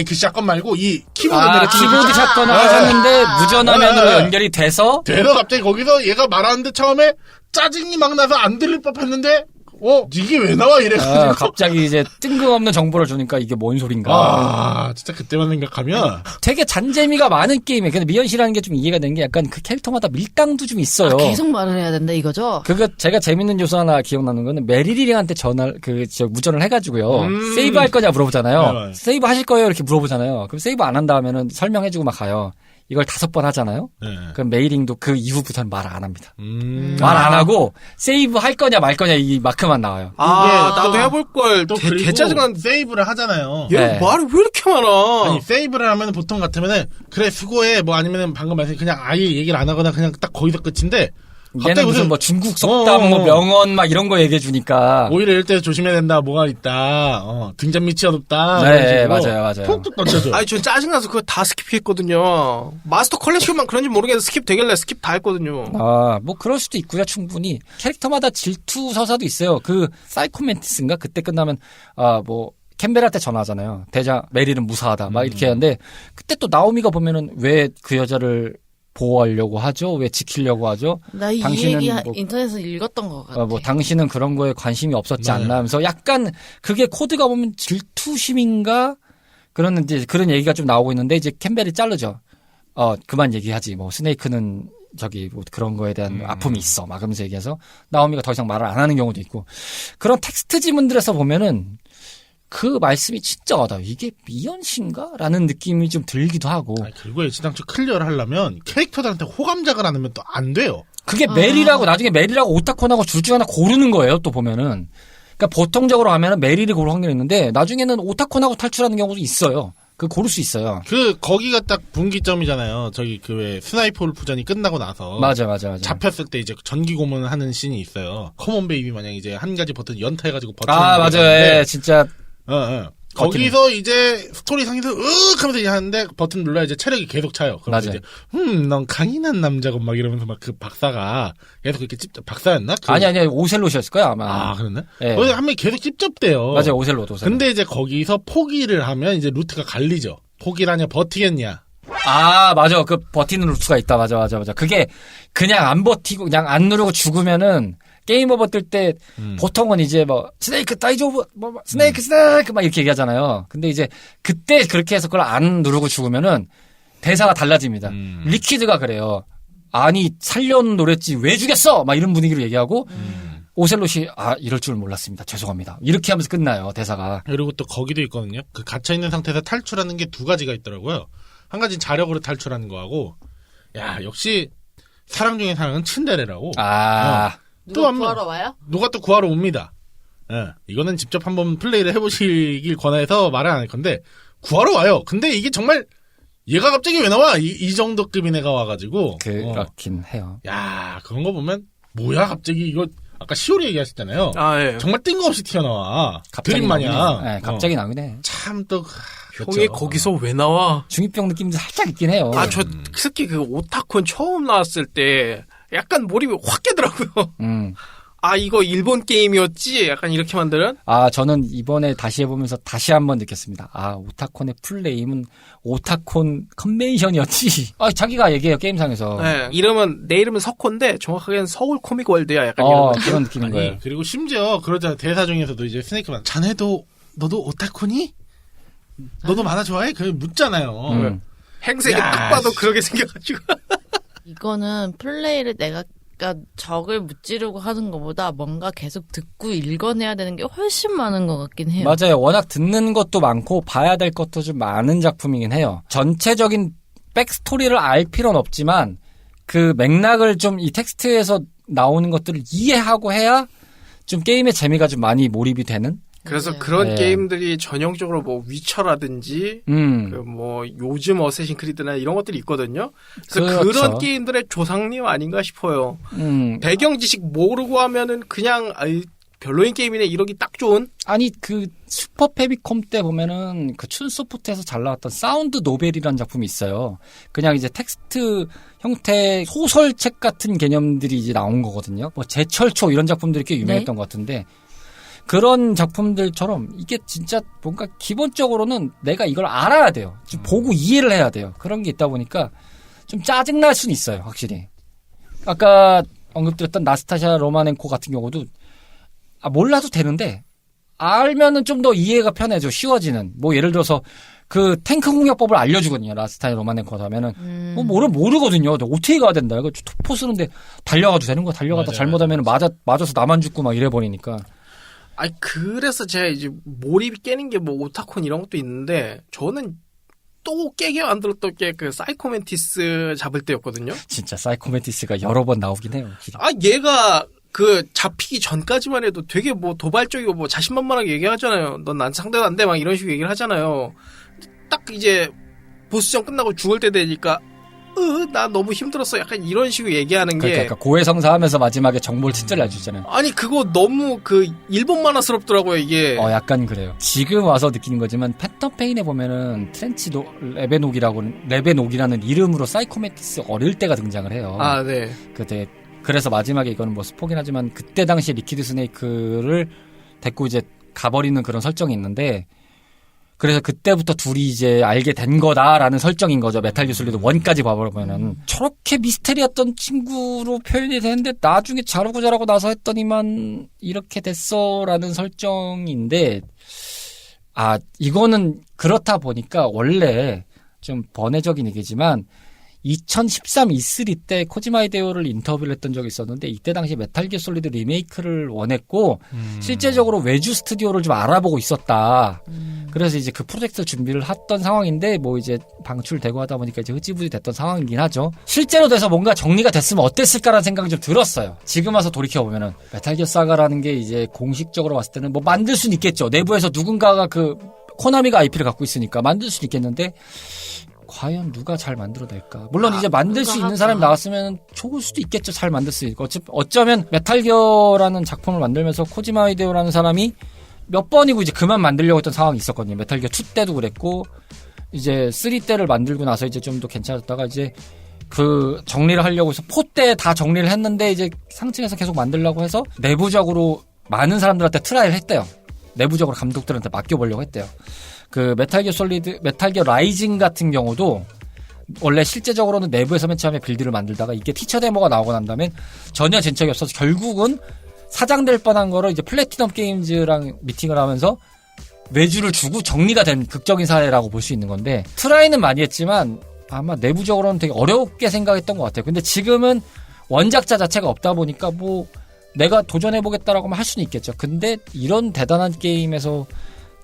그 샷건 말고 이 키보드 키보드 샷건을 하셨는데 무전화면으로 연결이 돼서 갑자기 거기서 얘가 말하는데 처음에 짜증이 막 나서 안 들릴 법했는데 이게 왜 나와 이래가지고 갑자기 이제 뜬금없는 정보를 주니까 이게 뭔 소린가. 진짜 그때만 생각하면 되게 잔재미가 많은 게임이에요. 근데 미연씨라는 게 좀 이해가 된 게 약간 그 캐릭터마다 밀당도 좀 있어요. 계속 말을 해야 된다 이거죠? 그거 제가 재밌는 요소 하나 기억나는 거는 메리리한테 무전을 해가지고요. 세이브 할 거냐 물어보잖아요. 네. 세이브 하실 거예요? 이렇게 물어보잖아요. 그럼 세이브 안 한다 하면은 설명해주고 막 가요. 이걸 5번 하잖아요. 네. 그럼 메이링도 그 이후부터는 말을 안 합니다. 말 말 안 하고 세이브 할 거냐 말 거냐 이 마크만 나와요. 나도 해볼걸. 개 짜증난. 세이브를 하잖아요. 얘 말이 왜 이렇게 많아? 아니 세이브를 하면 보통 같으면은 그래 수고해 뭐 아니면은 방금 말씀 그냥 아예 얘기를 안 하거나 그냥 딱 거기서 끝인데 얘는 무슨 뭐 중국 속담, 뭐 명언 막 이런 거 얘기해 주니까. 오히려 이럴 때 조심해야 된다. 뭐가 있다. 등잔 밑이 어둡다. 네, 맞아요. 툭툭 던져줘. 아니, 전 짜증나서 그거 다 스킵했거든요. 마스터 컬렉션만 그런지 모르겠는데 스킵 되길래 스킵 다 했거든요. 뭐 그럴 수도 있고요, 충분히. 캐릭터마다 질투 서사도 있어요. 그 사이코멘티스인가 그때 끝나면 뭐 캠벨한테 전화하잖아요. 대장 메리는 무사하다. 막 이렇게 하는데 그때 또 나오미가 보면은 왜 그 여자를 보호하려고 하죠? 왜 지키려고 하죠? 나 이 당신은 얘기 뭐- 인터넷에서 읽었던 것 같아. 뭐 당신은 그런 거에 관심이 없었지 않나 하면서 약간 그게 코드가 보면 질투심인가 그런 이제 그런 얘기가 좀 나오고 있는데 이제 캠벨이 자르죠. 그만 얘기하지. 뭐 스네이크는 저기 뭐 그런 거에 대한 아픔이 있어. 막 그러면서 얘기해서 나오미가 더 이상 말을 안 하는 경우도 있고 그런 텍스트 지문들에서 보면은 그 말씀이 진짜 이게 미연신가? 라는 느낌이 좀 들기도 하고 그리고 애시당초 클리어를 하려면 캐릭터들한테 호감작을 안 하면 또 안 돼요. 그게 메리라고 나중에 메리라고 오타콘하고 둘 중 하나 고르는 거예요. 또 보면은 그러니까 보통적으로 하면은 메리를 고를 확률이 있는데 나중에는 오타콘하고 탈출하는 경우도 있어요. 그 고를 수 있어요. 거기가 딱 분기점이잖아요. 저기 왜 스나이퍼 울프전이 끝나고 나서. 맞아. 잡혔을 때 이제 전기 고문을 하는 씬이 있어요. 커먼 베이비 마냥 이제 한 가지 버튼 연타해가지고 버튼. 맞아요. 예, 진짜. 거기서 이제 스토리상에서 하면서 이제 하는데 버튼 눌러야 이제 체력이 계속 차요. 그러면서 맞아요. 이제 넌 강인한 남자고 막 이러면서 막 그 박사가 계속 이렇게 박사였나? 아니 오셀롯이었을 거야 아마. 그랬나? 예. 거기서 한 명이 계속 찝쩍대요. 맞아요 오셀롯. 근데 이제 거기서 포기를 하면 이제 루트가 갈리죠. 포기를 하냐 버티겠냐. 맞아. 그 버티는 루트가 있다. 맞아. 그게 그냥 안 버티고 그냥 안 누르고 죽으면은 게임 오버 뜰 때 보통은 이제 뭐 스네이크 다이조브 뭐 스네이크 막 이렇게 얘기하잖아요. 근데 이제 그때 그렇게 해서 그걸 안 누르고 죽으면은 대사가 달라집니다. 리퀴드가 그래요. 아니 살려는 노랬지 왜 죽였어? 막 이런 분위기로 얘기하고 오셀롯이 이럴 줄 몰랐습니다. 죄송합니다. 이렇게 하면서 끝나요. 대사가. 그리고 또 거기도 있거든요. 그 갇혀 있는 상태에서 탈출하는 게 두 가지가 있더라고요. 한 가지는 자력으로 탈출하는 거하고 역시 사랑 중에 사랑은 츤데레라고. 누가 구하러 와요? 누가 또 구하러 옵니다. 이거는 직접 한번 플레이를 해보시길 권해서 말은 안 할 건데 구하러 와요. 근데 이게 정말 얘가 갑자기 왜 나와? 이 정도 급인 애가 와가지고 그렇긴 해요. 그런 거 보면 뭐야 갑자기 이거 아까 시오리 얘기하셨잖아요. 예. 정말 뜬금없이 튀어나와. 드림 마냥. 네, 갑자기 나오긴 해. 참 또 형이 거기서 왜 나와? 중이병 느낌도 살짝 있긴 해요. 저 특히 그 오타콘 처음 나왔을 때 약간 몰입이 확 깨더라고요. 이거 일본 게임이었지? 약간 이렇게 만드는? 저는 이번에 다시 해보면서 다시 한번 느꼈습니다. 오타콘의 풀네임은 오타콘 컨벤션이었지. 자기가 얘기해요, 게임상에서. 네, 내 이름은 석호인데 정확하게는 서울 코믹 월드야. 약간 그런 느낌인 거예요. 그리고 심지어 그러잖아요. 대사 중에서도 이제 스네이크만 너도 오타콘이? 너도 만화 좋아해? 그 묻잖아요. 행색이 딱 봐도 그렇게 생겨가지고. 이거는 플레이를 내가 적을 무찌르고 하는 것보다 뭔가 계속 듣고 읽어내야 되는 게 훨씬 많은 것 같긴 해요. 맞아요. 워낙 듣는 것도 많고 봐야 될 것도 좀 많은 작품이긴 해요. 전체적인 백스토리를 알 필요는 없지만 그 맥락을 좀 이 텍스트에서 나오는 것들을 이해하고 해야 좀 게임의 재미가 좀 많이 몰입이 되는? 그래서 맞아요. 그런 네. 게임들이 전형적으로 뭐 위쳐라든지 뭐 요즘 어쌔신 크리드나 이런 것들이 있거든요. 그래서 그렇죠. 그런 게임들의 조상님 아닌가 싶어요. 배경 지식 모르고 하면은 그냥 별로인 게임이네 이러기 딱 좋은. 아니 그 슈퍼 패미컴 때 보면은 그 춘소프트에서 잘 나왔던 사운드 노벨이라는 작품이 있어요. 그냥 이제 텍스트 형태 소설책 같은 개념들이 이제 나온 거거든요. 뭐 제철초 이런 작품들이 꽤 유명했던 것 같은데 그런 작품들처럼 이게 진짜 뭔가 기본적으로는 내가 이걸 알아야 돼요. 좀 보고 이해를 해야 돼요. 그런 게 있다 보니까 좀 짜증날 수는 있어요. 확실히. 아까 언급드렸던 나스타샤 로마넨코 같은 경우도 몰라도 되는데 알면은 좀 더 이해가 편해져. 쉬워지는. 뭐 예를 들어서 그 탱크 공략법을 알려주거든요. 나스타샤 로마넨코 하면은 모르거든요. 어떻게 가야 된다. 이거 투포 쓰는데 달려가도 되는 거야. 달려가다 잘못하면 맞아서 나만 죽고 막 이래 버리니까. 그래서 제가 이제 몰입이 깨는 게 뭐 오타콘 이런 것도 있는데 저는 또 깨게 만들었던 게 그 사이코멘티스 잡을 때였거든요. 진짜 사이코멘티스가 여러 번 나오긴 해요. 얘가 그 잡히기 전까지만 해도 되게 뭐 도발적이고 뭐 자신만만하게 얘기하잖아요. 넌 난 상대도 안 돼 막 이런 식으로 얘기를 하잖아요. 딱 이제 보스전 끝나고 죽을 때 되니까 나 너무 힘들었어. 약간 이런 식으로 얘기하는 게. 그러니까 고해성사하면서 마지막에 정보를 진짜 알려주잖아요. 아니 그거 너무 일본 만화스럽더라고요 이게. 약간 그래요. 지금 와서 느끼는 거지만 페터페인에 보면은 트렌치 레베녹이라는 이름으로 사이코매티스 어릴 때가 등장을 해요. 아, 네. 그래서 마지막에 이거는 뭐 스포긴 하지만 그때 당시에 리퀴드 스네이크를 데리고 이제 가버리는 그런 설정이 있는데 그래서 그때부터 둘이 이제 알게 된 거다라는 설정인 거죠. 메탈 기어 솔리드 1까지 봐보면은 저렇게 미스테리였던 친구로 표현이 되는데 나중에 잘하고 나서 했더니만 이렇게 됐어라는 설정인데 이거는 그렇다 보니까 원래 좀 번외적인 얘기지만 2013 E3 때 코지마 히데오를 인터뷰를 했던 적이 있었는데 이때 당시 메탈 기어 솔리드 리메이크를 원했고 실제적으로 외주 스튜디오를 좀 알아보고 있었다. 그래서 이제 그 프로젝트 준비를 했던 상황인데 뭐 이제 방출되고 하다 보니까 이제 흐지부지 됐던 상황이긴 하죠. 실제로 돼서 뭔가 정리가 됐으면 어땠을까라는 생각이 좀 들었어요. 지금 와서 돌이켜보면은 메탈 기어 사가라는 게 이제 공식적으로 봤을 때는 뭐 만들 수는 있겠죠. 내부에서 누군가가 코나미가 IP를 갖고 있으니까 만들 수는 있겠는데 과연 누가 잘 만들어낼까? 물론 이제 만들 수 있는 사람이 나왔으면 좋을 수도 있겠죠. 잘 만들 수 있고. 어쩌면 메탈 기어라는 작품을 만들면서 코지마 히데오라는 사람이 몇 번이고 이제 그만 만들려고 했던 상황이 있었거든요. 메탈 기어 2 때도 그랬고 이제 3 때를 만들고 나서 이제 좀 더 괜찮았다가 이제 정리를 하려고 해서 4 때 다 정리를 했는데 이제 상층에서 계속 만들려고 해서 내부적으로 많은 사람들한테 트라이를 했대요. 내부적으로 감독들한테 맡겨보려고 했대요. 메탈 기어 라이징 같은 경우도 원래 실제적으로는 내부에서 맨 처음에 빌드를 만들다가 이게 티처 데모가 나오고 난 다음에 전혀 진척이 없어서 결국은 사장될 뻔한 거를 이제 플래티넘 게임즈랑 미팅을 하면서 외주를 주고 정리가 된 극적인 사례라고 볼 수 있는 건데 트라이는 많이 했지만 아마 내부적으로는 되게 어렵게 생각했던 것 같아요. 근데 지금은 원작자 자체가 없다 보니까 뭐 내가 도전해보겠다라고 할 수는 있겠죠. 근데 이런 대단한 게임에서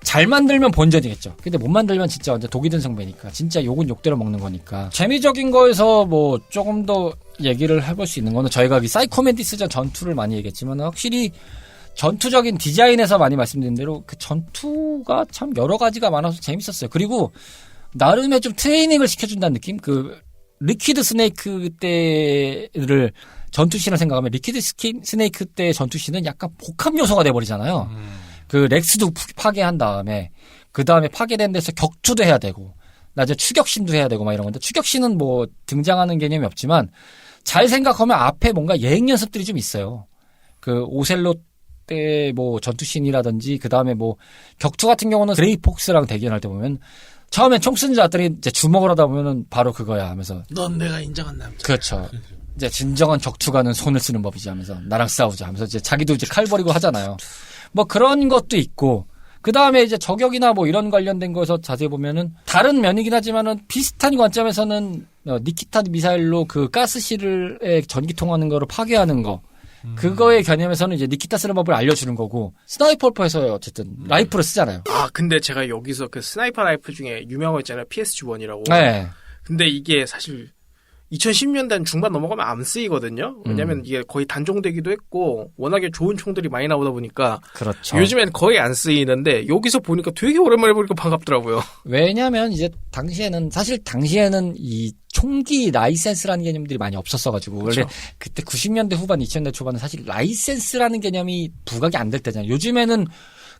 잘 만들면 본전이겠죠. 근데 못 만들면 진짜 완전 독이 든 성배니까 진짜 욕은 욕대로 먹는 거니까 재미적인 거에서 뭐 조금 더 얘기를 해볼 수 있는 거는 저희가 사이코맨티스전 전투를 많이 얘기했지만 확실히 전투적인 디자인에서 많이 말씀드린 대로 그 전투가 참 여러 가지가 많아서 재밌었어요. 그리고 나름의 좀 트레이닝을 시켜준다는 느낌? 리퀴드 스네이크 때를 전투씬을 생각하면 리퀴드 스네이크 때 전투씬은 약간 복합 요소가 돼버리잖아요. 렉스도 파괴한 다음에 그 다음에 파괴된 데서 격투도 해야 되고 나중에 추격신도 해야 되고 막 이런 건데 추격신은 뭐 등장하는 개념이 없지만 잘 생각하면 앞에 뭔가 예행 연습들이 좀 있어요. 오셀로 때 뭐 전투신이라든지 그 다음에 뭐 격투 같은 경우는 그레이폭스랑 대결할 때 보면 처음엔 총 쓰는 줄 알았더니 이제 주먹을 하다 보면은 바로 그거야 하면서 넌 내가 인정한 남자. 그렇죠. 이제 진정한 격투가는 손을 쓰는 법이지 하면서 나랑 싸우자 하면서 이제 자기도 이제 칼 버리고 하잖아요. 뭐 그런 것도 있고 그 다음에 이제 저격이나 뭐 이런 관련된 거에서 자세히 보면은 다른 면이긴 하지만은 비슷한 관점에서는 니키타 미사일로 가스실에 전기 통하는 거를 파괴하는 거 그거의 개념에서는 이제 니키타 쓰는 법을 알려주는 거고 스나이퍼에서 어쨌든 라이프를 쓰잖아요. 근데 제가 여기서 스나이퍼 라이프 중에 유명한 거 있잖아요. PSG1이라고. 네. 근데 이게 사실 2010년대 중반 넘어가면 안 쓰이거든요. 왜냐면 이게 거의 단종되기도 했고 워낙에 좋은 총들이 많이 나오다 보니까 그렇죠. 요즘엔 거의 안 쓰이는데 여기서 보니까 되게 오랜만에 보니까 반갑더라고요. 왜냐면 이제 당시에는 이 총기 라이센스라는 개념들이 많이 없었어가지고 그렇죠. 원래 그때 90년대 후반 2000년대 초반은 사실 라이센스라는 개념이 부각이 안 될 때잖아요. 요즘에는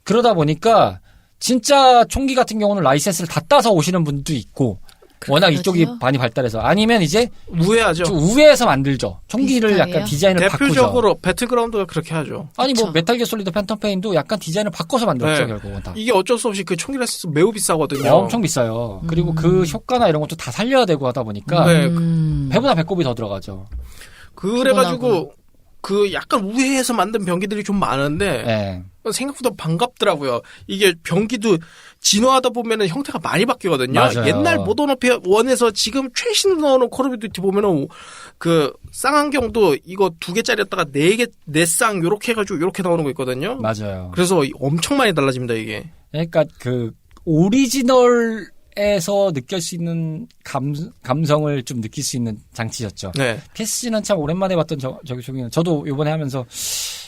그러다 보니까 진짜 총기 같은 경우는 라이센스를 다 따서 오시는 분도 있고 워낙 이쪽이 많이 발달해서 아니면 이제 우회하죠. 우회해서 만들죠. 총기를 비슷하게요? 약간 디자인을 대표적으로 바꾸죠. 배틀그라운드가 그렇게 하죠. 아니 뭐 그쵸. 메탈 기어 솔리드 팬텀페인도 약간 디자인을 바꿔서 만들었죠. 네. 결국은 다. 이게 어쩔 수 없이 총기 라이센스 매우 비싸거든요. 엄청 비싸요. 그리고 그 효과나 이런 것도 다 살려야 되고 하다 보니까 네. 배보다 배꼽이 더 들어가죠. 그래가지고 약간 우회해서 만든 병기들이 좀 많은데 네. 생각보다 반갑더라고요. 이게 병기도 진화하다 보면은 형태가 많이 바뀌거든요. 맞아요. 옛날 모던 워페어 1에서 지금 최신 나오는 콜 오브 듀티 보면은 쌍안경도 이거 2개짜리였다가 4개, 4쌍 요렇게 해가지고 요렇게 나오는 거 있거든요. 맞아요. 그래서 엄청 많이 달라집니다, 이게. 그러니까 오리지널에서 느낄 수 있는 감성을 좀 느낄 수 있는 장치였죠. 네. PSG는 참 오랜만에 봤던 저기 저도 이번에 하면서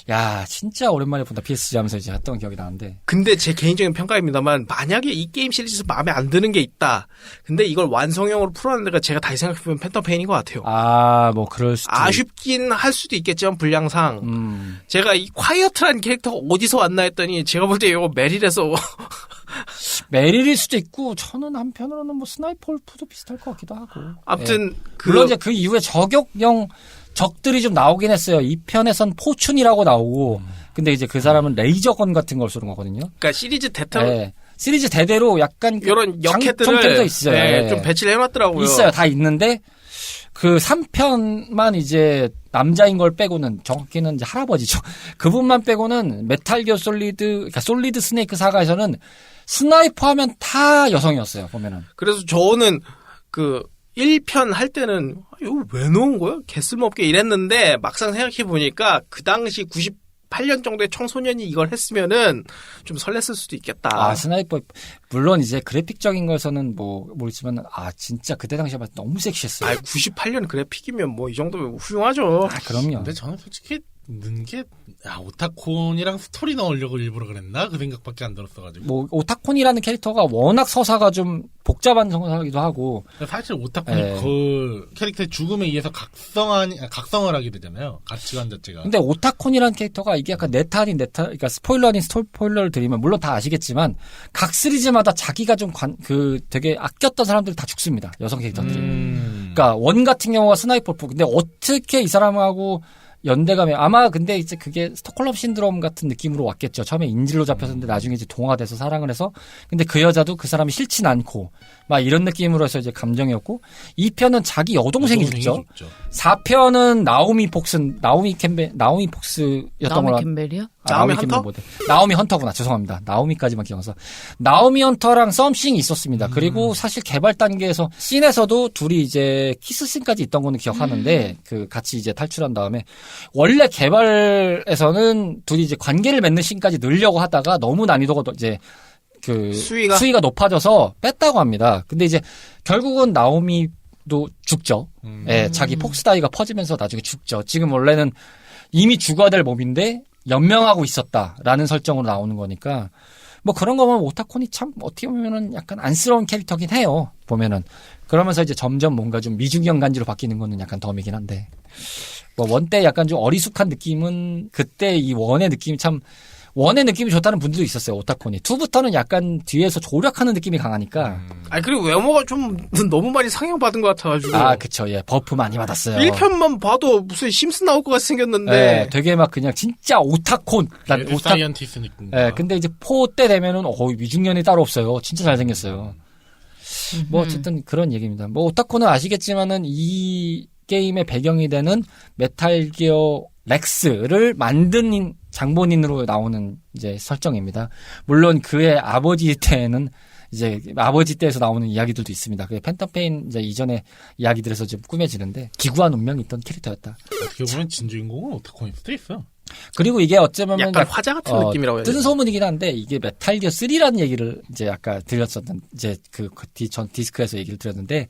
야, 진짜 오랜만에 본다. PSG 하면서 이제 했던 기억이 나는데. 근데 제 개인적인 평가입니다만 만약에 이 게임 시리즈 마음에 안 드는 게 있다. 근데 이걸 완성형으로 풀어내는 데가 제가 다시 생각해보면 팬텀페인인 것 같아요. 아, 뭐 그럴 수도. 아쉽긴 할 수도 있겠지만 분량상 제가 이 콰이어트라는 캐릭터가 어디서 왔나 했더니 제가 볼 때 이거 메릴에서 메릴일 수도 있고 저는 한편으로는 뭐 스나이퍼 울프도 비슷할 것 같기도 하고. 아무튼 물론 이제 그 이후에 저격형 적들이 좀 나오긴 했어요. 이 편에선 포춘이라고 나오고, 근데 이제 그 사람은 레이저건 같은 걸 쏘는 거거든요. 그러니까 시리즈 대타로 네. 시리즈 대대로 약간 이런 역캐들을 장총들도 있어요. 네, 좀 배치를 해놨더라고요. 있어요. 다 있는데 그 3편만 이제 남자인 걸 빼고는 정확히는 이제 할아버지죠. 그분만 빼고는 메탈 기어 솔리드, 그러니까 솔리드 스네이크 사가에서는 스나이퍼 하면 다 여성이었어요. 보면은. 그래서 저는 그 1편 할 때는 이거 왜 넣은 거야? 개쓸모없게 이랬는데 막상 생각해보니까 그 당시 98년 정도의 청소년이 이걸 했으면은 좀 설렜을 수도 있겠다. 아, 스나이퍼. 물론 이제 그래픽적인 거에서는 모르지만, 진짜 그때 당시에 봤을 때 너무 섹시했어요. 98년 그래픽이면 뭐 이 정도면 훌륭하죠. 그럼요. 근데 저는 솔직히 넣은 게 오타콘이랑 스토리 넣으려고 일부러 그랬나? 그 생각밖에 안 들었어가지고. 뭐, 오타콘이라는 캐릭터가 워낙 서사가 좀 복잡한 서사기도 하고. 사실 오타콘이 그 캐릭터의 죽음에 의해서 각성을 하게 되잖아요. 가치관 자체가. 근데 오타콘이라는 캐릭터가 이게 약간 네타 아닌 네타, 그러니까 스포일러 아닌 스포일러를 드리면, 물론 다 아시겠지만, 각 시리즈마다 자기가 좀 되게 아꼈던 사람들이 다 죽습니다. 여성 캐릭터들이. 그러니까 원 같은 경우가 스나이퍼 풀. 근데 어떻게 이 사람하고 연대감에 아마 근데 이제 그게 스톡홀름 신드롬 같은 느낌으로 왔겠죠. 처음에 인질로 잡혔는데 나중에 이제 동화돼서 사랑을 해서 근데 그 여자도 그 사람이 싫진 않고 막 이런 느낌으로 해서 이제 감정이었고 2편은 자기 여동생이 죽죠. 4편은 나오미 폭스였던 걸로 캠벨이요? 나오미 헌터? 나오미 헌터구나. 죄송합니다. 나오미까지만 기억해서. 나오미 헌터랑 썸씽이 있었습니다. 그리고 사실 개발 단계에서 씬에서도 둘이 이제 키스씬까지 있던 거는 기억하는데 그 같이 이제 탈출한 다음에 원래 개발에서는 둘이 이제 관계를 맺는 씬까지 넣으려고 하다가 너무 난이도가 이제 그 수위가 높아져서 뺐다고 합니다. 근데 이제 결국은 나오미도 죽죠. 예, 자기 폭스다이가 퍼지면서 나중에 죽죠. 지금 원래는 이미 죽어야 될 몸인데 연명하고 있었다라는 설정으로 나오는 거니까 뭐 그런 거 보면 오타콘이 참 어떻게 보면은 약간 안쓰러운 캐릭터긴 해요. 보면은 그러면서 이제 점점 뭔가 좀 미중형 간지로 바뀌는 거는 약간 덤이긴 한데 뭐 원 때 약간 좀 어리숙한 느낌은 그때 이 원의 느낌이 참 원의 느낌이 좋다는 분들도 있었어요. 오타콘이 2부터는 약간 뒤에서 조력하는 느낌이 강하니까. 그리고 외모가 좀 너무 많이 상향받은 것 같아가지고. 그쵸. 예, 버프 많이 받았어요. 1편만 봐도 무슨 심슨 나올 것 같이 생겼는데. 예, 되게 막 그냥 진짜 오타콘. 사이언티스트 느낌. 예, 근데 이제 4 때 되면은 미중년이 따로 없어요. 진짜 잘생겼어요. 뭐 어쨌든 그런 얘기입니다. 뭐 오타콘은 아시겠지만은 이 게임의 배경이 되는 메탈 기어 렉스를 만든 장본인으로 나오는 이제 설정입니다. 물론 그의 아버지 때에는 이제 아버지 때에서 나오는 이야기들도 있습니다. 그게 팬텀페인 이제 이전의 이야기들에서 좀 꾸며지는데 기구한 운명이 있던 캐릭터였다. 어떻게 보면 진주인공은 오타콘일 수도 있어. 그리고 이게 어쩌면 약간 화자 같은 느낌이라고 해야 되나? 뜬 소문이긴 한데 이게 메탈 기어 3라는 얘기를 이제 아까 들렸었던 이제 전 디스크에서 얘기를 드렸는데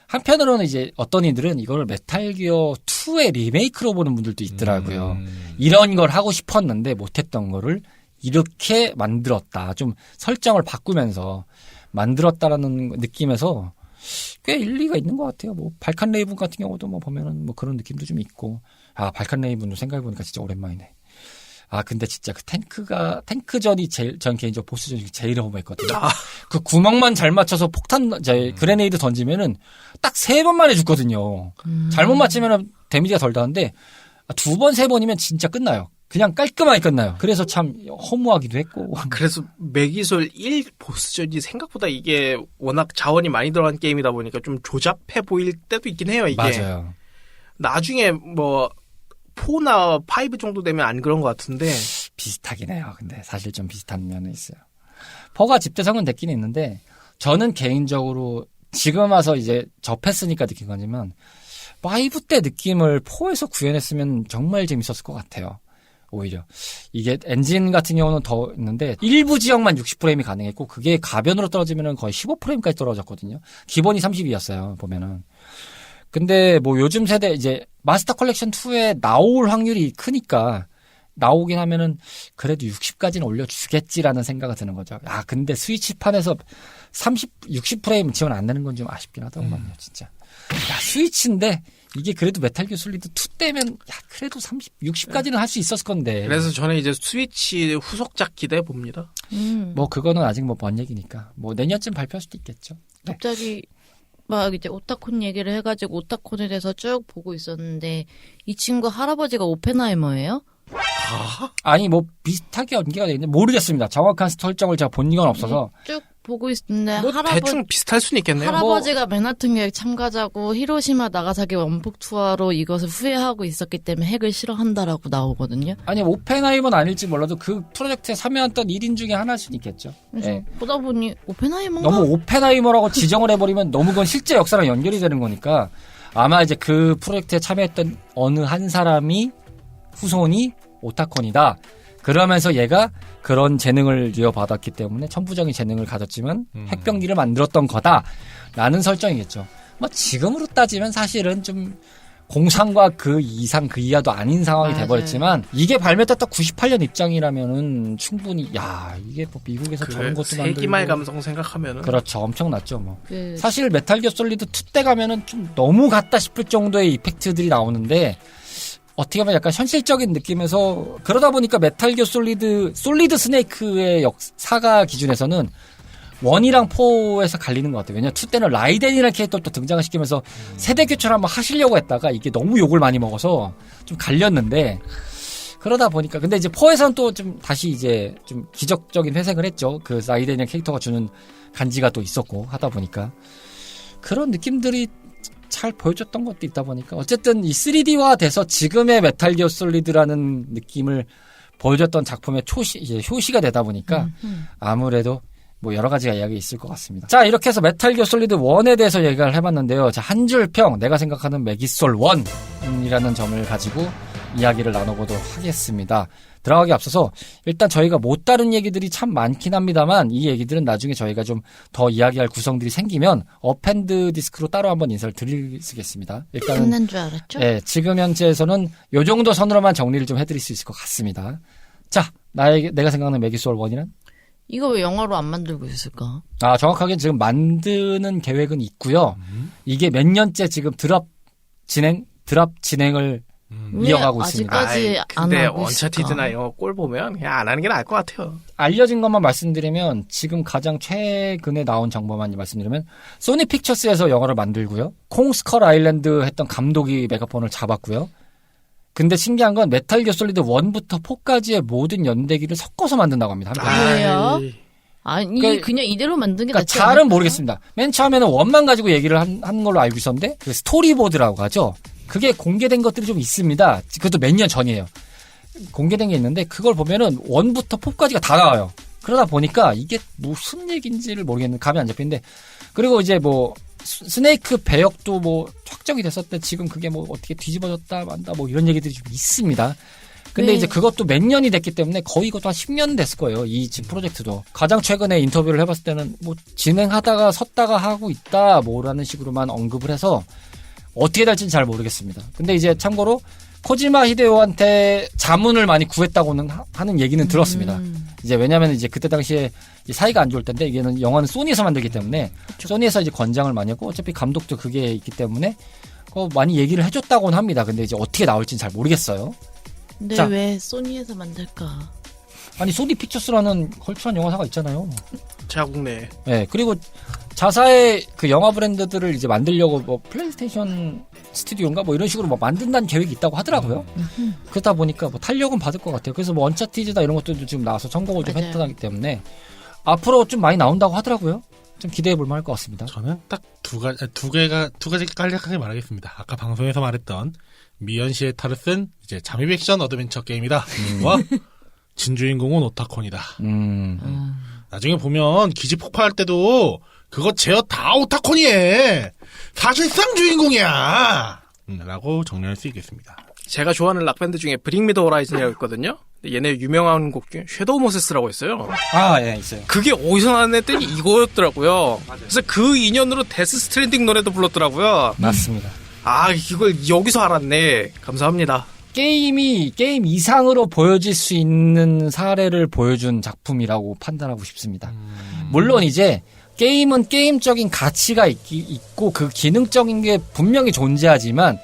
한편으로는 이제 어떤 이들은 이걸 메탈 기어 2의 리메이크로 보는 분들도 있더라고요. 이런 걸 하고 싶었는데 못했던 거를 이렇게 만들었다. 좀 설정을 바꾸면서 만들었다라는 느낌에서 꽤 일리가 있는 것 같아요. 뭐 발칸 레이븐 같은 경우도 뭐 보면은 뭐 그런 느낌도 좀 있고. 발칸 레이븐을 생각해보니까 진짜 오랜만이네. 근데 진짜 그 탱크전이 전 개인적으로 보스전이 제일 허무했거든요. 그 구멍만 잘 맞춰서 그레네이드 던지면은 딱 3번 만에 죽거든요. 잘못 맞추면은 데미지가 덜 나는데 2번, 3번이면 진짜 끝나요. 그냥 깔끔하게 끝나요. 그래서 참 허무하기도 했고. 그래서 매기솔 1 보스전이 생각보다 이게 워낙 자원이 많이 들어간 게임이다 보니까 좀 조잡해 보일 때도 있긴 해요, 이게. 맞아요. 나중에 뭐 4나 5 정도 되면 안 그런 것 같은데. 비슷하긴 해요. 근데 사실 좀 비슷한 면은 있어요. 4가 집대성은 됐긴 있는데 저는 개인적으로 지금 와서 이제 접했으니까 느낀 거지만 5 때 느낌을 4에서 구현했으면 정말 재밌었을 것 같아요. 오히려. 이게 엔진 같은 경우는 더 있는데 일부 지역만 60프레임이 가능했고 그게 가변으로 떨어지면 거의 15프레임까지 떨어졌거든요. 기본이 30이었어요. 보면은. 근데 뭐 요즘 세대 이제 마스터 컬렉션 2에 나올 확률이 크니까 나오긴 하면은 그래도 60까지는 올려주겠지라는 생각이 드는 거죠. 아, 근데 스위치판에서 60프레임 지원 안 되는 건 좀 아쉽긴 하더군요, 진짜. 야, 스위치인데 이게 그래도 메탈 기어 솔리드 2 때면 야, 그래도 60까지는 할 수 있었을 건데. 그래서 저는 이제 스위치 후속작 기대해 봅니다. 뭐 그거는 아직 뭐 먼 얘기니까 뭐 내년쯤 발표할 수도 있겠죠. 네. 갑자기 막 이제 오타콘 얘기를 해가지고 오타콘에 대해서 쭉 보고 있었는데 이 친구 할아버지가 오펜하이머예요? 아니 뭐 비슷하게 연기가 돼 있는데 모르겠습니다. 정확한 설정을 제가 본 적은 없어서. 쭉 보고 있는데 뭐 대충 비슷할 수는 있겠네요. 할아버지가 맨하튼 계획 참가자고 히로시마 나가사키 원폭 투하로 이것을 후회하고 있었기 때문에 핵을 싫어한다라고 나오거든요. 아니 오펜하이머는 아닐지 몰라도 그 프로젝트에 참여했던 1인 중에 하나일 수는 있겠죠. 그래서 네. 보다 보니 오펜하이머인가? 너무 오펜하이머라고 지정을 해버리면 너무 그건 실제 역사랑 연결이 되는 거니까 아마 이제 그 프로젝트에 참여했던 어느 한 사람이 후손이 오타콘이다. 그러면서 얘가 그런 재능을 이어받았기 때문에 천부적인 재능을 가졌지만 핵병기를 만들었던 거다라는 설정이겠죠. 뭐 지금으로 따지면 사실은 좀 공상과 그 이상 그 이하도 아닌 상황이 맞아요. 돼버렸지만 이게 발매됐다 98년 입장이라면은 충분히 야 이게 뭐 미국에서 저런 것도 만들고 세기말 감성 생각하면은 그렇죠. 엄청났죠 뭐. 그 사실 메탈 기어 솔리드 2 때 가면은 좀 너무 같다 싶을 정도의 이펙트들이 나오는데 어떻게 보면 약간 현실적인 느낌에서 그러다 보니까 메탈 기어 솔리드 스네이크의 역사가 기준에서는 1이랑 4에서 갈리는 것 같아요. 왜냐면 2 때는 라이덴이라는 캐릭터를 또 등장을 시키면서 세대 교체를 한번 하시려고 했다가 이게 너무 욕을 많이 먹어서 좀 갈렸는데 그러다 보니까 근데 이제 4에서는 또 좀 다시 이제 좀 기적적인 회생을 했죠. 그 라이덴이라는 캐릭터가 주는 간지가 또 있었고 하다 보니까 그런 느낌들이 잘 보여줬던 것도 있다 보니까 어쨌든 이 3D화 돼서 지금의 메탈 기어 솔리드라는 느낌을 보여줬던 작품의 이제 효시가 되다 보니까 아무래도 뭐 여러 가지가 이야기 있을 것 같습니다. 자, 이렇게 해서 메탈 기어 솔리드 1에 대해서 얘기를 해봤는데요. 자, 한 줄 평 내가 생각하는 메기솔 1이라는 점을 가지고 이야기를 나눠보도록 하겠습니다. 들어가기 앞서서 일단 저희가 못 다룬 얘기들이 참 많긴 합니다만 이 얘기들은 나중에 저희가 좀 더 이야기할 구성들이 생기면 업핸드 디스크로 따로 한번 인사를 드리겠습니다. 일단은 끝난 줄 알았죠? 네, 지금 현재에서는 요 정도 선으로만 정리를 좀 해드릴 수 있을 것 같습니다. 자, 내가 생각하는 메기솔 1이란? 이거 왜 영화로 안 만들고 있을까? 아, 정확하게 지금 만드는 계획은 있고요. 이게 몇 년째 지금 드랍 진행을 이어가고 있습니다. 아직까지 안 근데 하고 언차티드나 이런 거 꼴 보면 그냥 안 하는 게 나을 것 같아요. 알려진 것만 말씀드리면 지금 가장 최근에 나온 정보만 말씀드리면 소니 픽처스에서 영화를 만들고요. 콩스컬 아일랜드 했던 감독이 메가폰을 잡았고요. 근데 신기한 건 메탈 기어 솔리드 1부터 4까지의 모든 연대기를 섞어서 만든다고 합니다. 왜요? 아니 그냥 이대로 만든 게 그러니까 낫지 잘은 않을까? 모르겠습니다. 맨 처음에는 1만 가지고 얘기를 한 걸로 알고 있었는데 그 스토리보드라고 하죠. 그게 공개된 것들이 좀 있습니다. 그것도 몇 년 전이에요. 공개된 게 있는데 그걸 보면은 1부터 4까지가 다 나와요. 그러다 보니까 이게 무슨 얘기인지를 모르겠는데 감이 안 잡히는데 그리고 이제 뭐 스네이크 배역도 뭐 확정이 됐었대. 지금 그게 뭐 어떻게 뒤집어졌다 만다 뭐 이런 얘기들이 좀 있습니다. 근데 네. 이제 그것도 몇 년이 됐기 때문에 거의 이것도 한 10년 됐을 거예요. 이 지금 프로젝트도. 가장 최근에 인터뷰를 해봤을 때는 뭐 진행하다가 섰다가 하고 있다 뭐라는 식으로만 언급을 해서 어떻게 될지는 잘 모르겠습니다. 근데 이제 참고로 코지마 히데오한테 자문을 많이 구했다고는 하는 얘기는 들었습니다. 이제 왜냐면 이제 그때 당시에 사이가 안 좋을 텐데 이게는 영화는 소니에서 만들기 때문에 그쵸. 소니에서 이제 권장을 많이 했고 어차피 감독도 그게 있기 때문에 많이 얘기를 해줬다고는 합니다. 근데 이제 어떻게 나올지는 잘 모르겠어요. 근데 자. 왜 소니에서 만들까? 아니 소니 픽처스라는 걸출한 영화사가 있잖아요. 자국 내. 네, 그리고 자사의 그 영화 브랜드들을 이제 만들려고 뭐 플레이스테이션 스튜디오인가 뭐 이런 식으로 뭐 만든다는 계획이 있다고 하더라고요. 그러다 보니까 뭐 탄력은 받을 것 같아요. 그래서 뭐 언차티즈다 이런 것들도 지금 나와서 성공을 좀 맞아요. 했다기 때문에 앞으로 좀 많이 나온다고 하더라고요. 좀 기대해 볼 만할 것 같습니다. 저는 딱 두 가지 간략하게 말하겠습니다. 아까 방송에서 말했던 미연 씨의 탈을 쓴 이제 잠입 액션 어드벤처 게임이다. 와 진주인공은 오타콘이다. 나중에 보면 기지 폭파할 때도 그거 제어 다 오타콘이에 사실상 주인공이야. 라고 정리할 수 있겠습니다. 제가 좋아하는 락밴드 중에 브링 미 더 호라이즌이라고 있거든요. 근데 얘네 유명한 곡 중에 섀도우 모세스라고 있어요. 아, 예, 있어요. 그게 어디서 나왔나 했더니 이거였더라고요. 그래서 그 인연으로 데스 스트랜딩 노래도 불렀더라고요. 맞습니다. 아, 이걸 여기서 알았네. 감사합니다. 게임 이상으로 보여질 수 있는 사례를 보여준 작품이라고 판단하고 싶습니다. 물론 이제 게임은 게임적인 가치가 있고 그 기능적인 게 분명히 존재하지만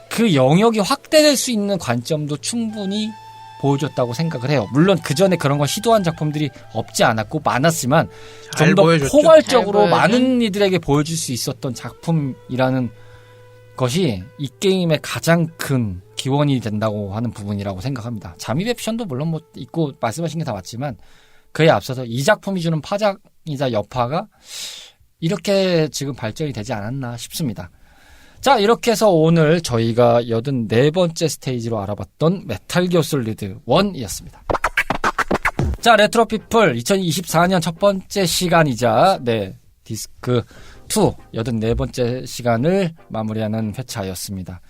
그 영역이 확대될 수 있는 관점도 충분히 보여줬다고 생각을 해요. 물론 그 전에 그런 걸 시도한 작품들이 없지 않았고 많았지만 좀 더 포괄적으로 많은 이들에게 보여줄 수 있었던 작품이라는 것이 이 게임의 가장 큰 기원이 된다고 하는 부분이라고 생각합니다. 잠입의 옵션도 물론 뭐 있고 말씀하신 게 다 맞지만 그에 앞서서 이 작품이 주는 파장이자 여파가 이렇게 지금 발전이 되지 않았나 싶습니다. 자, 이렇게 해서 오늘 저희가 84번째 스테이지로 알아봤던 메탈 기어 솔리드 1이었습니다. 자, 레트로피플 2024년 첫 번째 시간이자 디스크 2 84번째 시간을 마무리하는 회차였습니다.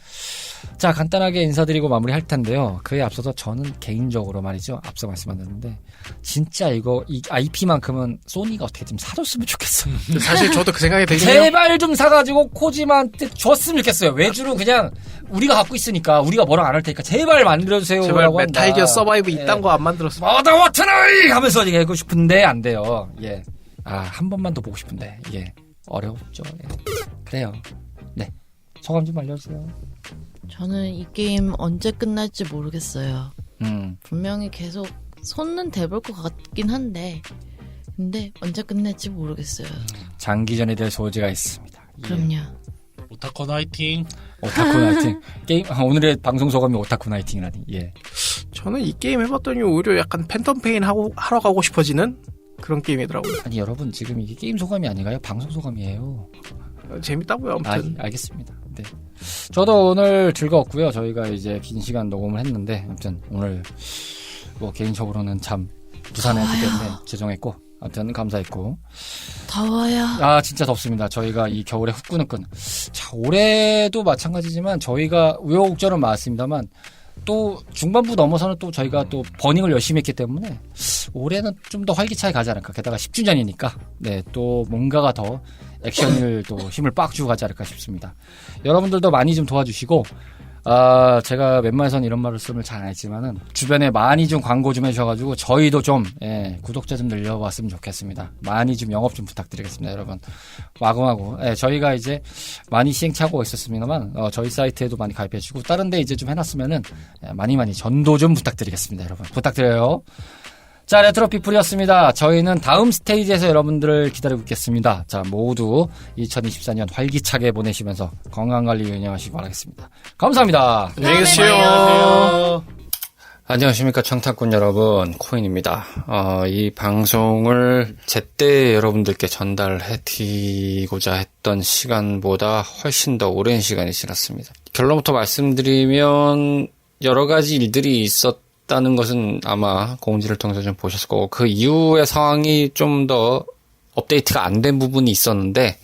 자, 간단하게 인사드리고 마무리할 텐데요. 그에 앞서서 저는 개인적으로 말이죠. 앞서 말씀하셨는데 진짜 이 IP만큼은 소니가 어떻게 좀 사줬으면 좋겠어요. 사실 저도 그 생각이 되긴 해요. 제발 좀 사가지고 코지마한테 줬으면 좋겠어요. 외주로 그냥 우리가 갖고 있으니까 우리가 뭐라 안 할 테니까 제발 만들어주세요. 제발 메탈 기어 서바이브 이딴 거 안 만들었으면. 워터나이 하면서 얘기 하고 싶은데 안 돼요. 예. 한 번만 더 보고 싶은데 이게 어렵죠. 예. 그래요. 네. 소감 좀 알려주세요. 저는 이 게임 언제 끝날지 모르겠어요. 분명히 계속 손은 대볼 것 같긴 한데 근데 언제 끝날지 모르겠어요. 장기전에 대한 소지가 있습니다. 그럼요. 오타쿠 화이팅. 오타쿠 나이팅. 게임 오늘의 방송 소감이 오타쿠 나이팅이라니. 예. 저는 이 게임 해봤더니 오히려 약간 팬텀 페인 하러 가고 싶어지는 그런 게임이더라고요. 아니 여러분 지금 이게 게임 소감이 아닌가요? 방송 소감이에요. 재밌다고요. 아무튼. 알겠습니다. 네. 저도 오늘 즐거웠고요. 저희가 이제 긴 시간 녹음을 했는데 아무튼 오늘 뭐 개인적으로는 참 부산에 했기 때문에 죄송했고 아무튼 감사했고. 더워요. 진짜 덥습니다. 저희가 이 겨울에 후끈후끈. 자, 올해도 마찬가지지만 저희가 우여곡절은 많았습니다만 또 중반부 넘어서는 또 저희가 또 버닝을 열심히 했기 때문에 올해는 좀 더 활기차게 가지 않을까. 게다가 10주년이니까 네, 또 뭔가가 더 액션을 또 힘을 빡 주고 가지 않을까 싶습니다. 여러분들도 많이 좀 도와주시고 제가 웬만해서는 이런 말씀을 잘 안 했지만은 주변에 많이 좀 광고 좀 해주셔가지고 저희도 좀 구독자 좀 늘려봤으면 좋겠습니다. 많이 좀 영업 좀 부탁드리겠습니다, 여러분. 마구마구 저희가 이제 많이 시행착오가 있었습니다만 저희 사이트에도 많이 가입해주고 다른데 이제 좀 해놨으면은 많이 전도 좀 부탁드리겠습니다, 여러분. 부탁드려요. 자, 레트로피플이었습니다. 저희는 다음 스테이지에서 여러분들을 기다리고 있겠습니다. 자, 모두 2024년 활기차게 보내시면서 건강관리 유념하시기 바라겠습니다. 감사합니다. 안녕히 계세요. 안녕하십니까, 청탁꾼 여러분. 코인입니다. 이 방송을 제때 여러분들께 전달해 드리고자 했던 시간보다 훨씬 더 오랜 시간이 지났습니다. 결론부터 말씀드리면 여러 가지 일들이 있었다는 것은 아마 공지를 통해서 좀 보셨을 거고 그 이후의 상황이 좀 더 업데이트가 안 된 부분이 있었는데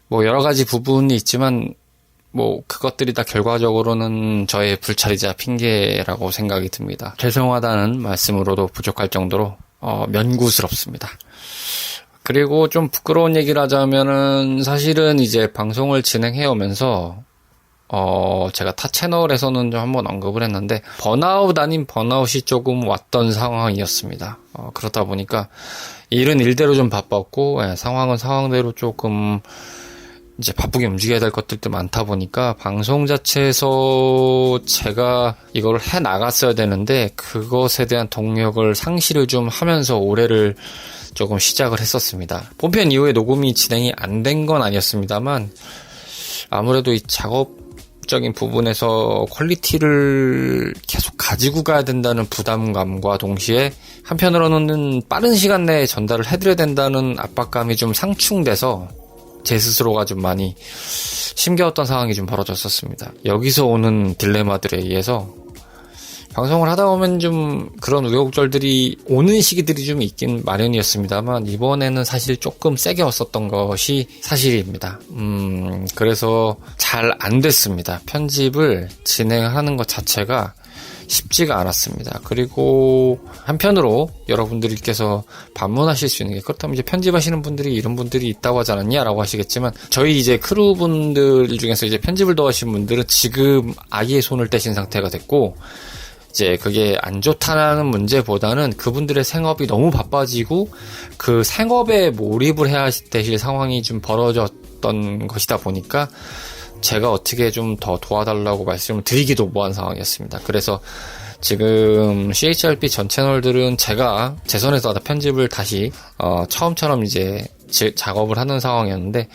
뭐 여러 가지 부분이 있지만 뭐 그것들이 다 결과적으로는 저의 불찰이자 핑계라고 생각이 듭니다. 죄송하다는 말씀으로도 부족할 정도로 면구스럽습니다. 그리고 좀 부끄러운 얘기를 하자면은 사실은 이제 방송을 진행해 오면서 제가 타 채널에서는 좀 한번 언급을 했는데 번아웃 아닌 번아웃이 조금 왔던 상황이었습니다. 그러다 보니까 일은 일대로 좀 바빴고 상황은 상황대로 조금 이제 바쁘게 움직여야 될 것들도 많다 보니까 방송 자체에서 제가 이걸 해 나갔어야 되는데 그것에 대한 동력을 상실을 좀 하면서 올해를 조금 시작을 했었습니다. 본편 이후에 녹음이 진행이 안 된 건 아니었습니다만 아무래도 이 작업적인 부분에서 퀄리티를 계속 가지고 가야 된다는 부담감과 동시에 한편으로는 빠른 시간 내에 전달을 해드려야 된다는 압박감이 좀 상충돼서 제 스스로가 좀 많이 힘겨웠던 상황이 좀 벌어졌었습니다. 여기서 오는 딜레마들에 의해서 방송을 하다 보면 좀 그런 우여곡절들이 오는 시기들이 좀 있긴 마련이었습니다만 이번에는 사실 조금 세게 왔었던 것이 사실입니다. 그래서 잘 안 됐습니다. 편집을 진행하는 것 자체가 쉽지가 않았습니다. 그리고 한편으로 여러분들께서 반문하실 수 있는 게, 그렇다면 이제 편집하시는 분들이 이런 분들이 있다고 하지 않았냐라고 하시겠지만, 저희 이제 크루분들 중에서 이제 편집을 도와주신 분들은 지금 아예 손을 떼신 상태가 됐고, 이제 그게 안 좋다는 문제보다는 그분들의 생업이 너무 바빠지고 그 생업에 몰입을 해야 되실 상황이 좀 벌어졌던 것이다 보니까 제가 어떻게 좀 더 도와달라고 말씀을 드리기도 뭐한 상황이었습니다. 그래서 지금 CHRP 전 채널들은 제가 제 손에서 편집을 다시 처음처럼 이제 작업을 하는 상황이었는데,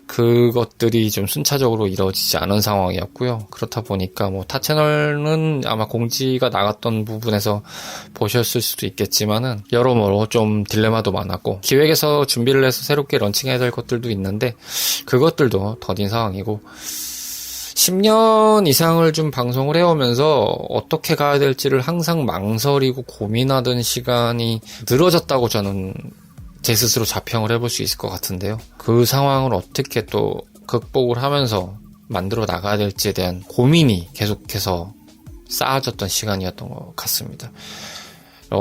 그것들이 좀 순차적으로 이루어지지 않은 상황이었고요. 그렇다 보니까 뭐 타 채널은 아마 공지가 나갔던 부분에서 보셨을 수도 있겠지만은 여러모로 좀 딜레마도 많았고, 기획에서 준비를 해서 새롭게 런칭해야 될 것들도 있는데 그것들도 더딘 상황이고, 10년 이상을 좀 방송을 해오면서 어떻게 가야 될지를 항상 망설이고 고민하던 시간이 늘어졌다고 저는 제 스스로 자평을 해볼 수 있을 것 같은데요. 그 상황을 어떻게 또 극복을 하면서 만들어 나가야 될지에 대한 고민이 계속해서 쌓아졌던 시간이었던 것 같습니다.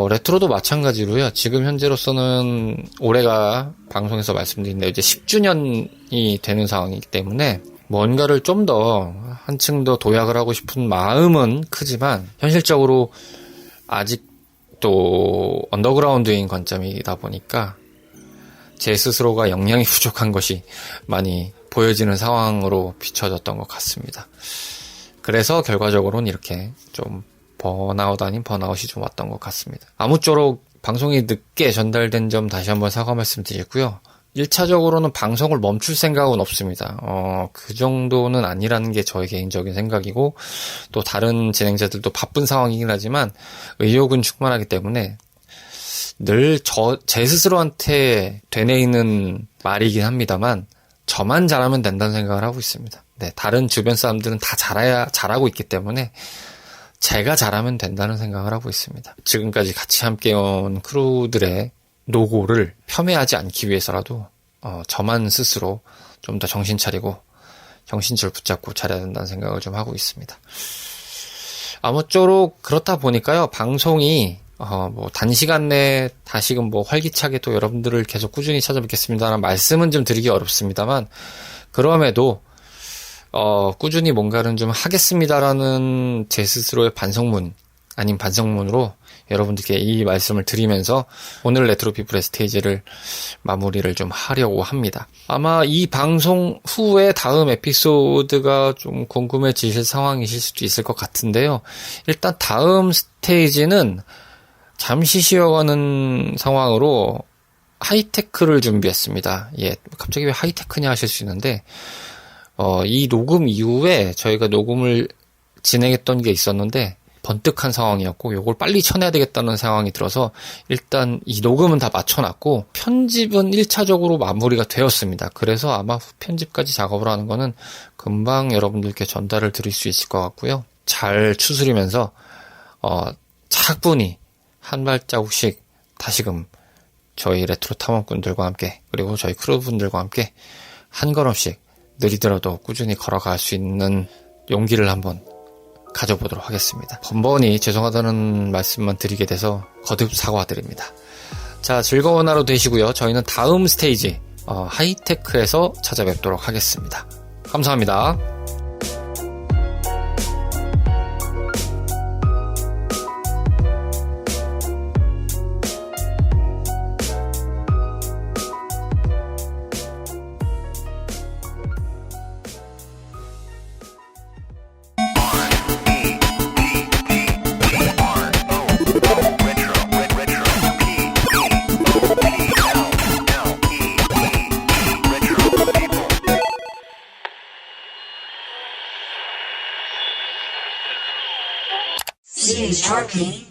레트로도 마찬가지로요. 지금 현재로서는 올해가 방송에서 말씀드린 이제 10주년이 되는 상황이기 때문에 뭔가를 좀 더 한층 더 도약을 하고 싶은 마음은 크지만, 현실적으로 아직도 언더그라운드인 관점이다 보니까 제 스스로가 역량이 부족한 것이 많이 보여지는 상황으로 비춰졌던 것 같습니다. 그래서 결과적으로는 이렇게 좀 번아웃 아닌 번아웃이 좀 왔던 것 같습니다. 아무쪼록 방송이 늦게 전달된 점 다시 한번 사과 말씀드리고요. 1차적으로는 방송을 멈출 생각은 없습니다. 그 정도는 아니라는 게 저의 개인적인 생각이고, 또 다른 진행자들도 바쁜 상황이긴 하지만 의욕은 충만하기 때문에 늘 제 스스로한테 되뇌이는 말이긴 합니다만, 저만 잘하면 된다는 생각을 하고 있습니다. 네, 다른 주변 사람들은 다 잘하고 있기 때문에 제가 잘하면 된다는 생각을 하고 있습니다. 지금까지 같이 함께온 크루들의 노고를 폄훼하지 않기 위해서라도 저만 스스로 좀 더 정신 차리고 정신줄 붙잡고 잘해야 된다는 생각을 좀 하고 있습니다. 아무쪼록 그렇다 보니까요, 방송이 뭐 단시간 내에 다시금 뭐 활기차게 또 여러분들을 계속 꾸준히 찾아뵙겠습니다라는 말씀은 좀 드리기 어렵습니다만, 그럼에도 꾸준히 뭔가는 좀 하겠습니다라는 제 스스로의 반성문 아닌 반성문으로 여러분들께 이 말씀을 드리면서 오늘 레트로 피플의 스테이지를 마무리를 좀 하려고 합니다. 아마 이 방송 후에 다음 에피소드가 좀 궁금해지실 상황이실 수도 있을 것 같은데요. 일단 다음 스테이지는 잠시 쉬어가는 상황으로 하이테크를 준비했습니다. 예, 갑자기 왜 하이테크냐 하실 수 있는데, 이 녹음 이후에 저희가 녹음을 진행했던 게 있었는데 번뜩한 상황이었고, 요걸 빨리 쳐내야 되겠다는 상황이 들어서 일단 이 녹음은 다 맞춰놨고 편집은 1차적으로 마무리가 되었습니다. 그래서 아마 후편집까지 작업을 하는 거는 금방 여러분들께 전달을 드릴 수 있을 것 같고요. 잘 추스리면서 차분히 한 발자국씩 다시금 저희 레트로 탐험꾼들과 함께, 그리고 저희 크루분들과 함께 한 걸음씩 느리더라도 꾸준히 걸어갈 수 있는 용기를 한번 가져보도록 하겠습니다. 번번이 죄송하다는 말씀만 드리게 돼서 거듭 사과드립니다. 자, 즐거운 하루 되시고요. 저희는 다음 스테이지 하이테크에서 찾아뵙도록 하겠습니다. 감사합니다. CHRP